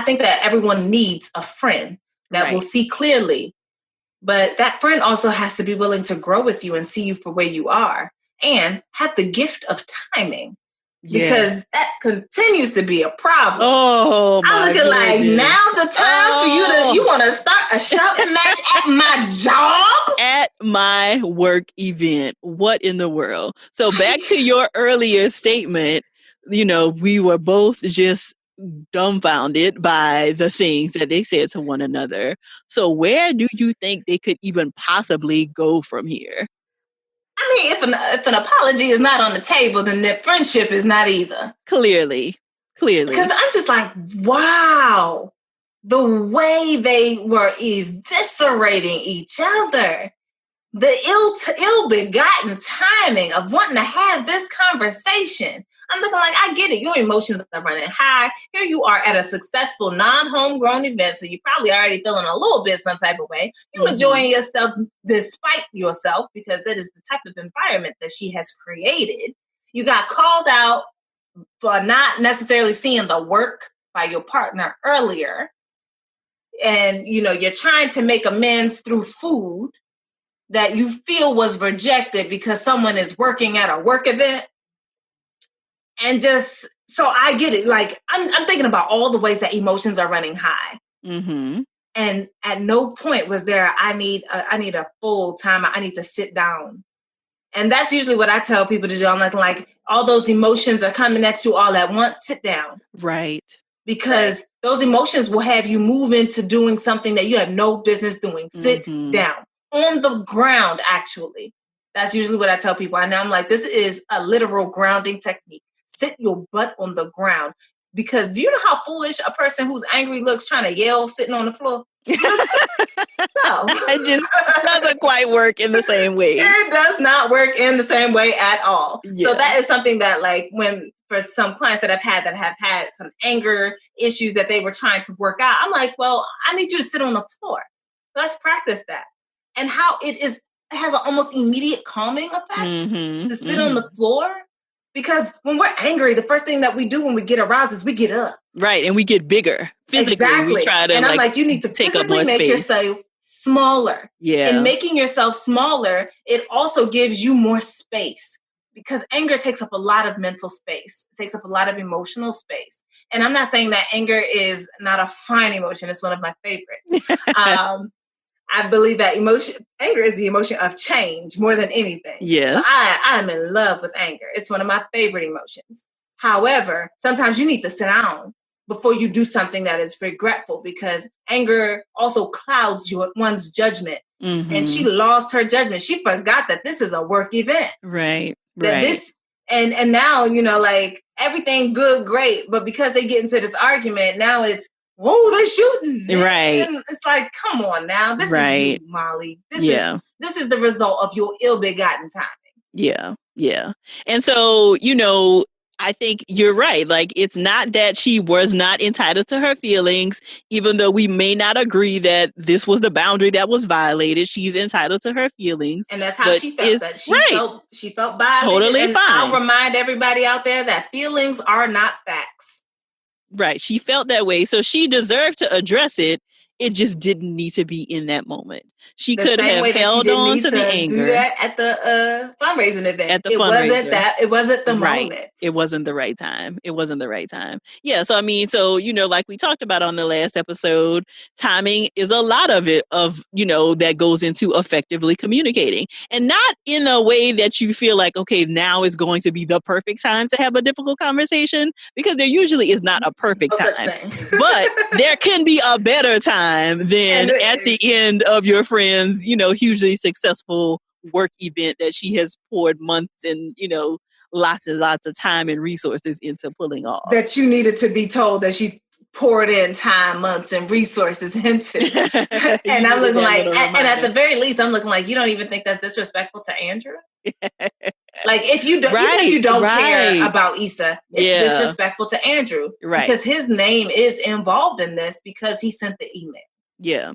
think that everyone needs a friend that will see clearly. But that friend also has to be willing to grow with you and see you for where you are and have the gift of timing. Because that continues to be a problem. Oh, I'm looking like, now's the time for you want to start a shouting match at my job? At my work event. What in the world? So back to your earlier statement, we were both just dumbfounded by the things that they said to one another. So where do you think they could even possibly go from here? I mean, if an apology is not on the table, then that friendship is not either. Clearly. Because I'm just like, wow, the way they were eviscerating each other, the ill-begotten timing of wanting to have this conversation. I'm looking like, I get it. Your emotions are running high. Here you are at a successful non-homegrown event. So you're probably already feeling a little bit some type of way. You're enjoying yourself despite yourself, because that is the type of environment that she has created. You got called out for not necessarily seeing the work by your partner earlier. And, you're trying to make amends through food that you feel was rejected because someone is working at a work event. And just, so I get it. Like, I'm thinking about all the ways that emotions are running high. Mm-hmm. And at no point was there, I need a full time. I need to sit down. And that's usually what I tell people to do. I'm like all those emotions are coming at you all at once. Sit down. Right. Because those emotions will have you move into doing something that you have no business doing. Sit down on the ground, actually. That's usually what I tell people. And I'm like, this is a literal grounding technique. Sit your butt on the ground. Because do you know how foolish a person who's angry looks trying to yell sitting on the floor? No. It just doesn't quite work in the same way. It does not work in the same way at all. Yeah. So that is something that, like, for some clients that have had some anger issues that they were trying to work out, I'm like, well, I need you to sit on the floor. Let's practice that. And how it has an almost immediate calming effect to sit on the floor. Because when we're angry, the first thing that we do when we get aroused is we get up. Right. And we get bigger. Physically, exactly. We try to, and I'm like, you need to take up physically more make space. yourself smaller. Yeah. And making yourself smaller, it also gives you more space. Because anger takes up a lot of mental space. It takes up a lot of emotional space. And I'm not saying that anger is not a fine emotion. It's one of my favorites. I believe that anger is the emotion of change more than anything. Yes. So I'm in love with anger. It's one of my favorite emotions. However, sometimes you need to sit down before you do something that is regretful, because anger also clouds one's judgment. And she lost her judgment. She forgot that this is a work event. Right. That this, and now, like, everything good, great. But because they get into this argument, now it's, whoa, they're shooting. Right. And it's like, come on now. This is you, Molly. This is the result of your ill-begotten timing. Yeah. Yeah. And so, I think you're right. Like, it's not that she was not entitled to her feelings, even though we may not agree that this was the boundary that was violated. She's entitled to her feelings. And that's how she felt. That she felt violated. Totally and fine. I'll remind everybody out there that feelings are not facts. Right. She felt that way. So she deserved to address it. It just didn't need to be in that moment. She could have held on to the anger. Do that at the fundraising event. At the fundraiser. It wasn't the right. moment. It wasn't the right time. Yeah. So, like we talked about on the last episode, timing is a lot of it that goes into effectively communicating, and not in a way that you feel like, okay, now is going to be the perfect time to have a difficult conversation, because there usually is not a perfect time, but there can be a better time than at the end of your friend's, hugely successful work event that she has poured months and, lots and lots of time and resources into pulling off. That you needed to be told that she poured in time, months, and resources into. And I'm looking like, and at the very least, I'm looking like, you don't even think that's disrespectful to Andrew? Like, if you don't, even if you don't care about Issa, it's disrespectful to Andrew. Right. Because his name is involved in this because he sent the email. Yeah.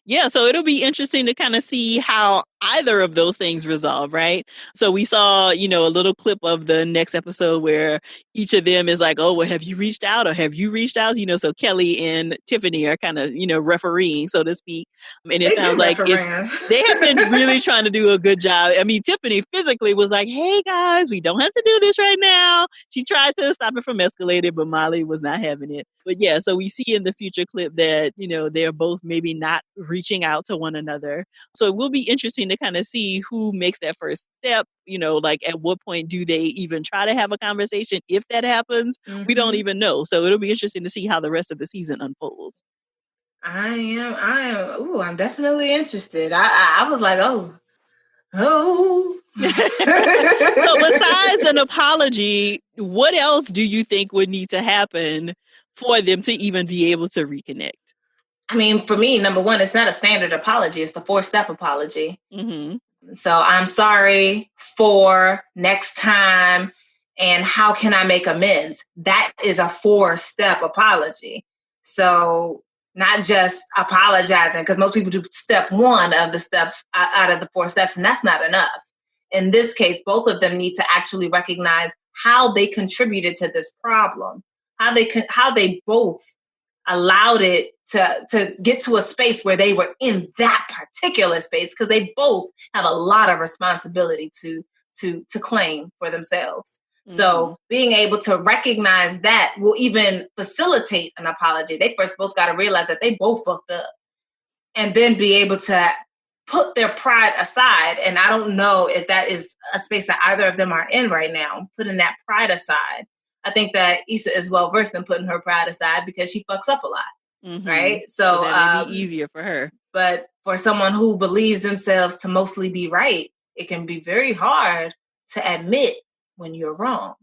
Yeah, so it'll be interesting to kind of see how either of those things resolve, right? So we saw, a little clip of the next episode where each of them is like, oh, well, have you reached out or have you reached out? So Kelly and Tiffany are kind of, refereeing, so to speak. And it sounds like they have been really trying to do a good job. I mean, Tiffany physically was like, hey, guys, we don't have to do this right now. She tried to stop it from escalating, but Molly was not having it. But yeah, so we see in the future clip that, they're both maybe not reaching out to one another. So it will be interesting to kind of see who makes that first step, like at what point do they even try to have a conversation? If that happens, we don't even know. So it'll be interesting to see how the rest of the season unfolds. I'm definitely interested. I was like, oh. So besides an apology, what else do you think would need to happen for them to even be able to reconnect? I mean, for me, number one, it's not a standard apology. It's the 4-step apology. So I'm sorry for next time. And how can I make amends? That is a 4-step apology. So not just apologizing, because most people do step 1 of the steps out of the 4 steps, and that's not enough. In this case, both of them need to actually recognize how they contributed to this problem, how they both allowed it to get to a space where they were in that particular space, because they both have a lot of responsibility to claim for themselves. So being able to recognize that will even facilitate an apology. They first both got to realize that they both fucked up, and then be able to put their pride aside. And I don't know if that is a space that either of them are in right now, putting that pride aside. I think that Issa is well versed in putting her pride aside because she fucks up a lot, right? So that may be easier for her. But for someone who believes themselves to mostly be right, it can be very hard to admit when you're wrong.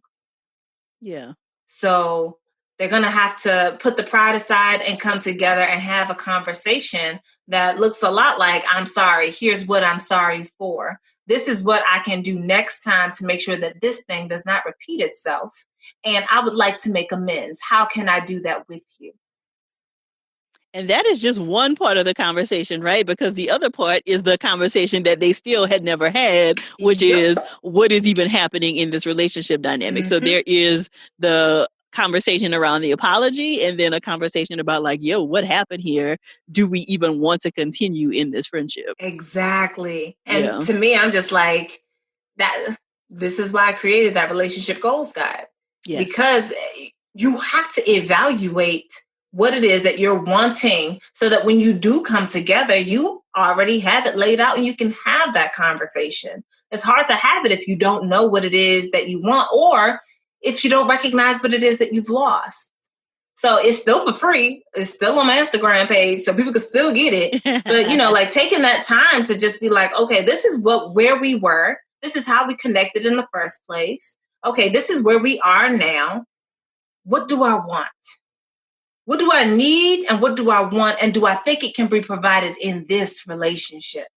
Yeah. So they're going to have to put the pride aside and come together and have a conversation that looks a lot like, I'm sorry, here's what I'm sorry for. This is what I can do next time to make sure that this thing does not repeat itself. And I would like to make amends. How can I do that with you? And that is just one part of the conversation, right? Because the other part is the conversation that they still had never had, which is what is even happening in this relationship dynamic. So there is the conversation around the apology, and then a conversation about like, yo, what happened here? Do we even want to continue in this friendship? Exactly. And to me, I'm just like, that. This is why I created that relationship goals guide. Yes. Because you have to evaluate what it is that you're wanting, so that when you do come together, you already have it laid out and you can have that conversation. It's hard to have it if you don't know what it is that you want, or if you don't recognize what it is that you've lost. So it's still for free. It's still on my Instagram page, so people can still get it. But, like taking that time to just be like, okay, this is where we were. This is how we connected in the first place. Okay, this is where we are now. What do I want? What do I need and what do I want? And do I think it can be provided in this relationship?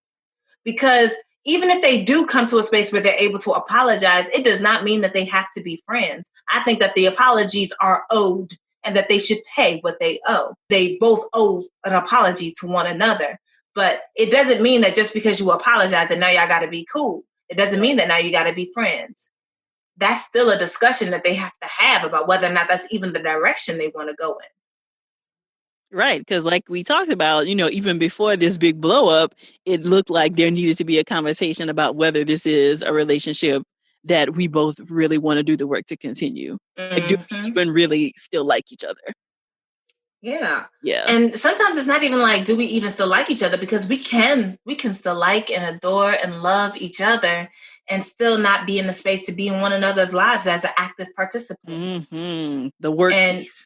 Because even if they do come to a space where they're able to apologize, it does not mean that they have to be friends. I think that the apologies are owed and that they should pay what they owe. They both owe an apology to one another. But it doesn't mean that just because you apologize that now y'all got to be cool. It doesn't mean that now you got to be friends. That's still a discussion that they have to have about whether or not that's even the direction they want to go in. Right, because like we talked about, even before this big blow up, it looked like there needed to be a conversation about whether this is a relationship that we both really want to do the work to continue. Like, do we even really still like each other? Yeah. Yeah. And sometimes it's not even like, do we even still like each other? Because we can still like and adore and love each other and still not be in the space to be in one another's lives as an active participant. The work piece.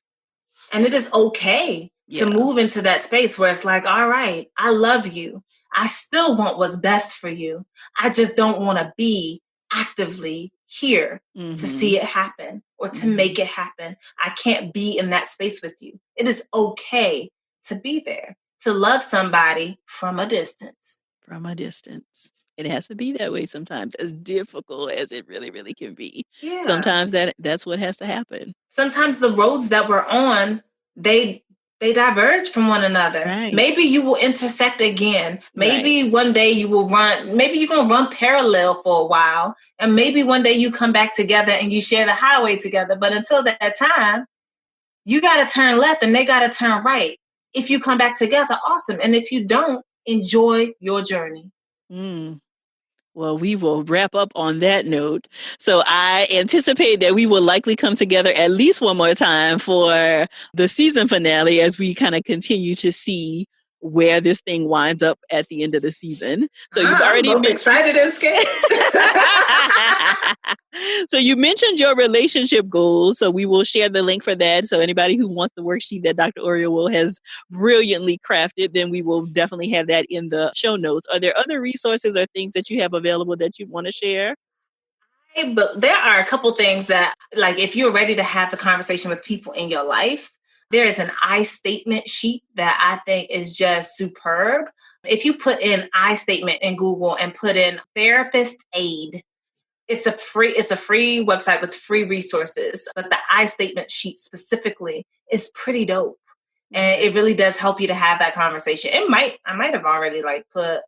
And it is okay to move into that space where it's like, all right, I love you. I still want what's best for you. I just don't want to be actively here to see it happen or to make it happen. I can't be in that space with you. It is okay to be there, to love somebody from a distance. From a distance. It has to be that way sometimes, as difficult as it really, really can be. Yeah. Sometimes that's what has to happen. Sometimes the roads that we're on, they diverge from one another. Right. Maybe you will intersect again. Maybe one day you will run. Maybe you're going to run parallel for a while. And maybe one day you come back together and you share the highway together. But until that time, you got to turn left and they got to turn right. If you come back together, awesome. And if you don't, enjoy your journey. Well, we will wrap up on that note. So I anticipate that we will likely come together at least one more time for the season finale as we kind of continue to see where this thing winds up at the end of the season. So you've already both excited and scared. So you mentioned your relationship goals. So we will share the link for that. So anybody who wants the worksheet that Dr. Oriowo has brilliantly crafted, then we will definitely have that in the show notes. Are there other resources or things that you have available that you want to share? But there are a couple things that, like, if you're ready to have the conversation with people in your life, there is an I statement sheet that I think is just superb. If you put in I statement in Google and put in therapist aid, it's a free website with free resources, but the I statement sheet specifically is pretty dope. And it really does help you to have that conversation. I might have already put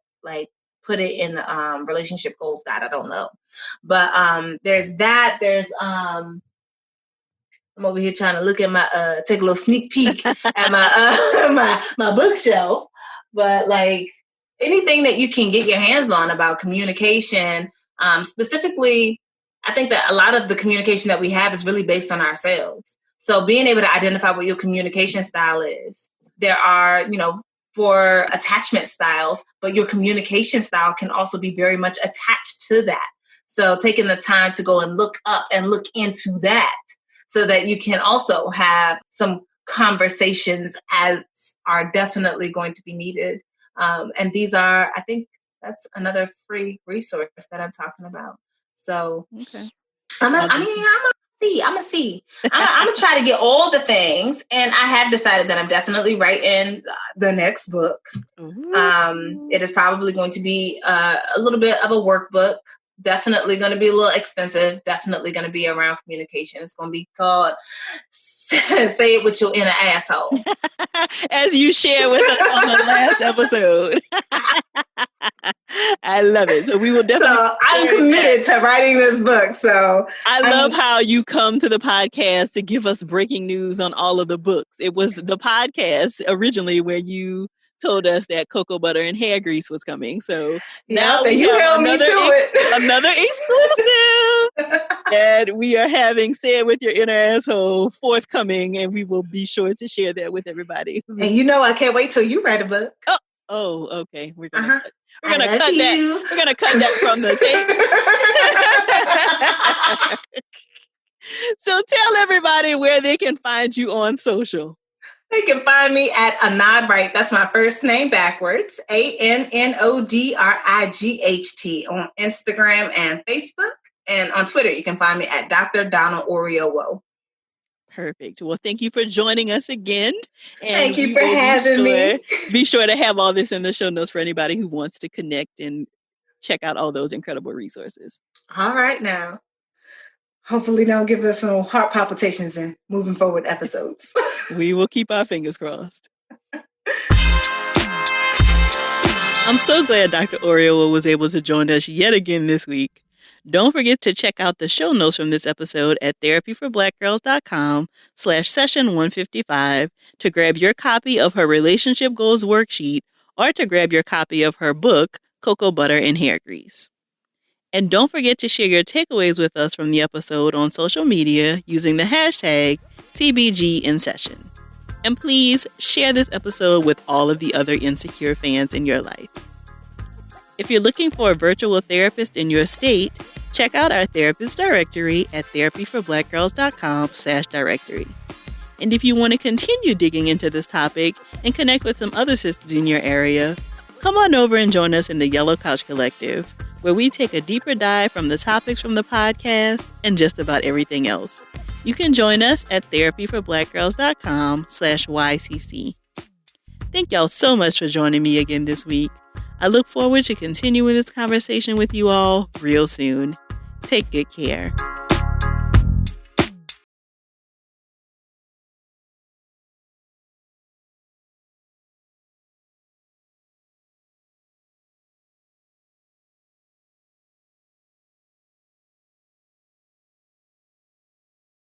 it in the relationship goals guide. I don't know. But there's that. There's I'm over here trying to look at my take a little sneak peek at my my bookshelf. But like anything that you can get your hands on about communication, specifically, I think that a lot of the communication that we have is really based on ourselves. So being able to identify what your communication style is. There are, for attachment styles, but your communication style can also be very much attached to that. So taking the time to go and look up and look into that so that you can also have some conversations as are definitely going to be needed. And these are, I think that's another free resource that I'm talking about. So okay. I'm gonna see. I'm gonna try to get all the things, and I have decided that I'm definitely writing the next book. It is probably going to be a little bit of a workbook. Definitely going to be a little expensive. Definitely going to be around communication. It's going to be called "Say It With Your Inner Asshole," as you shared with us on the last episode. I love it. So we will definitely. So I'm committed to writing this book. So I love how you come to the podcast to give us breaking news on all of the books. It was the podcast originally where you told us that cocoa butter and hair grease was coming. So now you held me to it. Another exclusive that we are having Say It With Your Inner Asshole forthcoming, and we will be sure to share that with everybody. And I can't wait till you write a book. Oh, okay. We're gonna cut that. We're gonna cut that from the tape. So tell everybody where they can find you on social. They can find me at Anodright. That's my first name backwards. ANNODRIGHT on Instagram and Facebook. And on Twitter, you can find me at Dr. Donna Oriowo. Perfect. Well, thank you for joining us again. And thank you for having me. Be sure to have all this in the show notes for anybody who wants to connect and check out all those incredible resources. All right, now. Hopefully don't give us some heart palpitations in moving forward episodes. We will keep our fingers crossed. I'm so glad Dr. Oriowo was able to join us yet again this week. Don't forget to check out the show notes from this episode at therapyforblackgirls.com/session155 to grab your copy of her relationship goals worksheet or to grab your copy of her book, Cocoa Butter and Hair Grease. And don't forget to share your takeaways with us from the episode on social media using the hashtag TBGInSession. And please share this episode with all of the other Insecure fans in your life. If you're looking for a virtual therapist in your state, check out our therapist directory at therapyforblackgirls.com/directory. And if you want to continue digging into this topic and connect with some other sisters in your area, come on over and join us in the Yellow Couch Collective, where we take a deeper dive from the topics from the podcast and just about everything else. You can join us at therapyforblackgirls.com/YCC. Thank y'all so much for joining me again this week. I look forward to continuing this conversation with you all real soon. Take good care.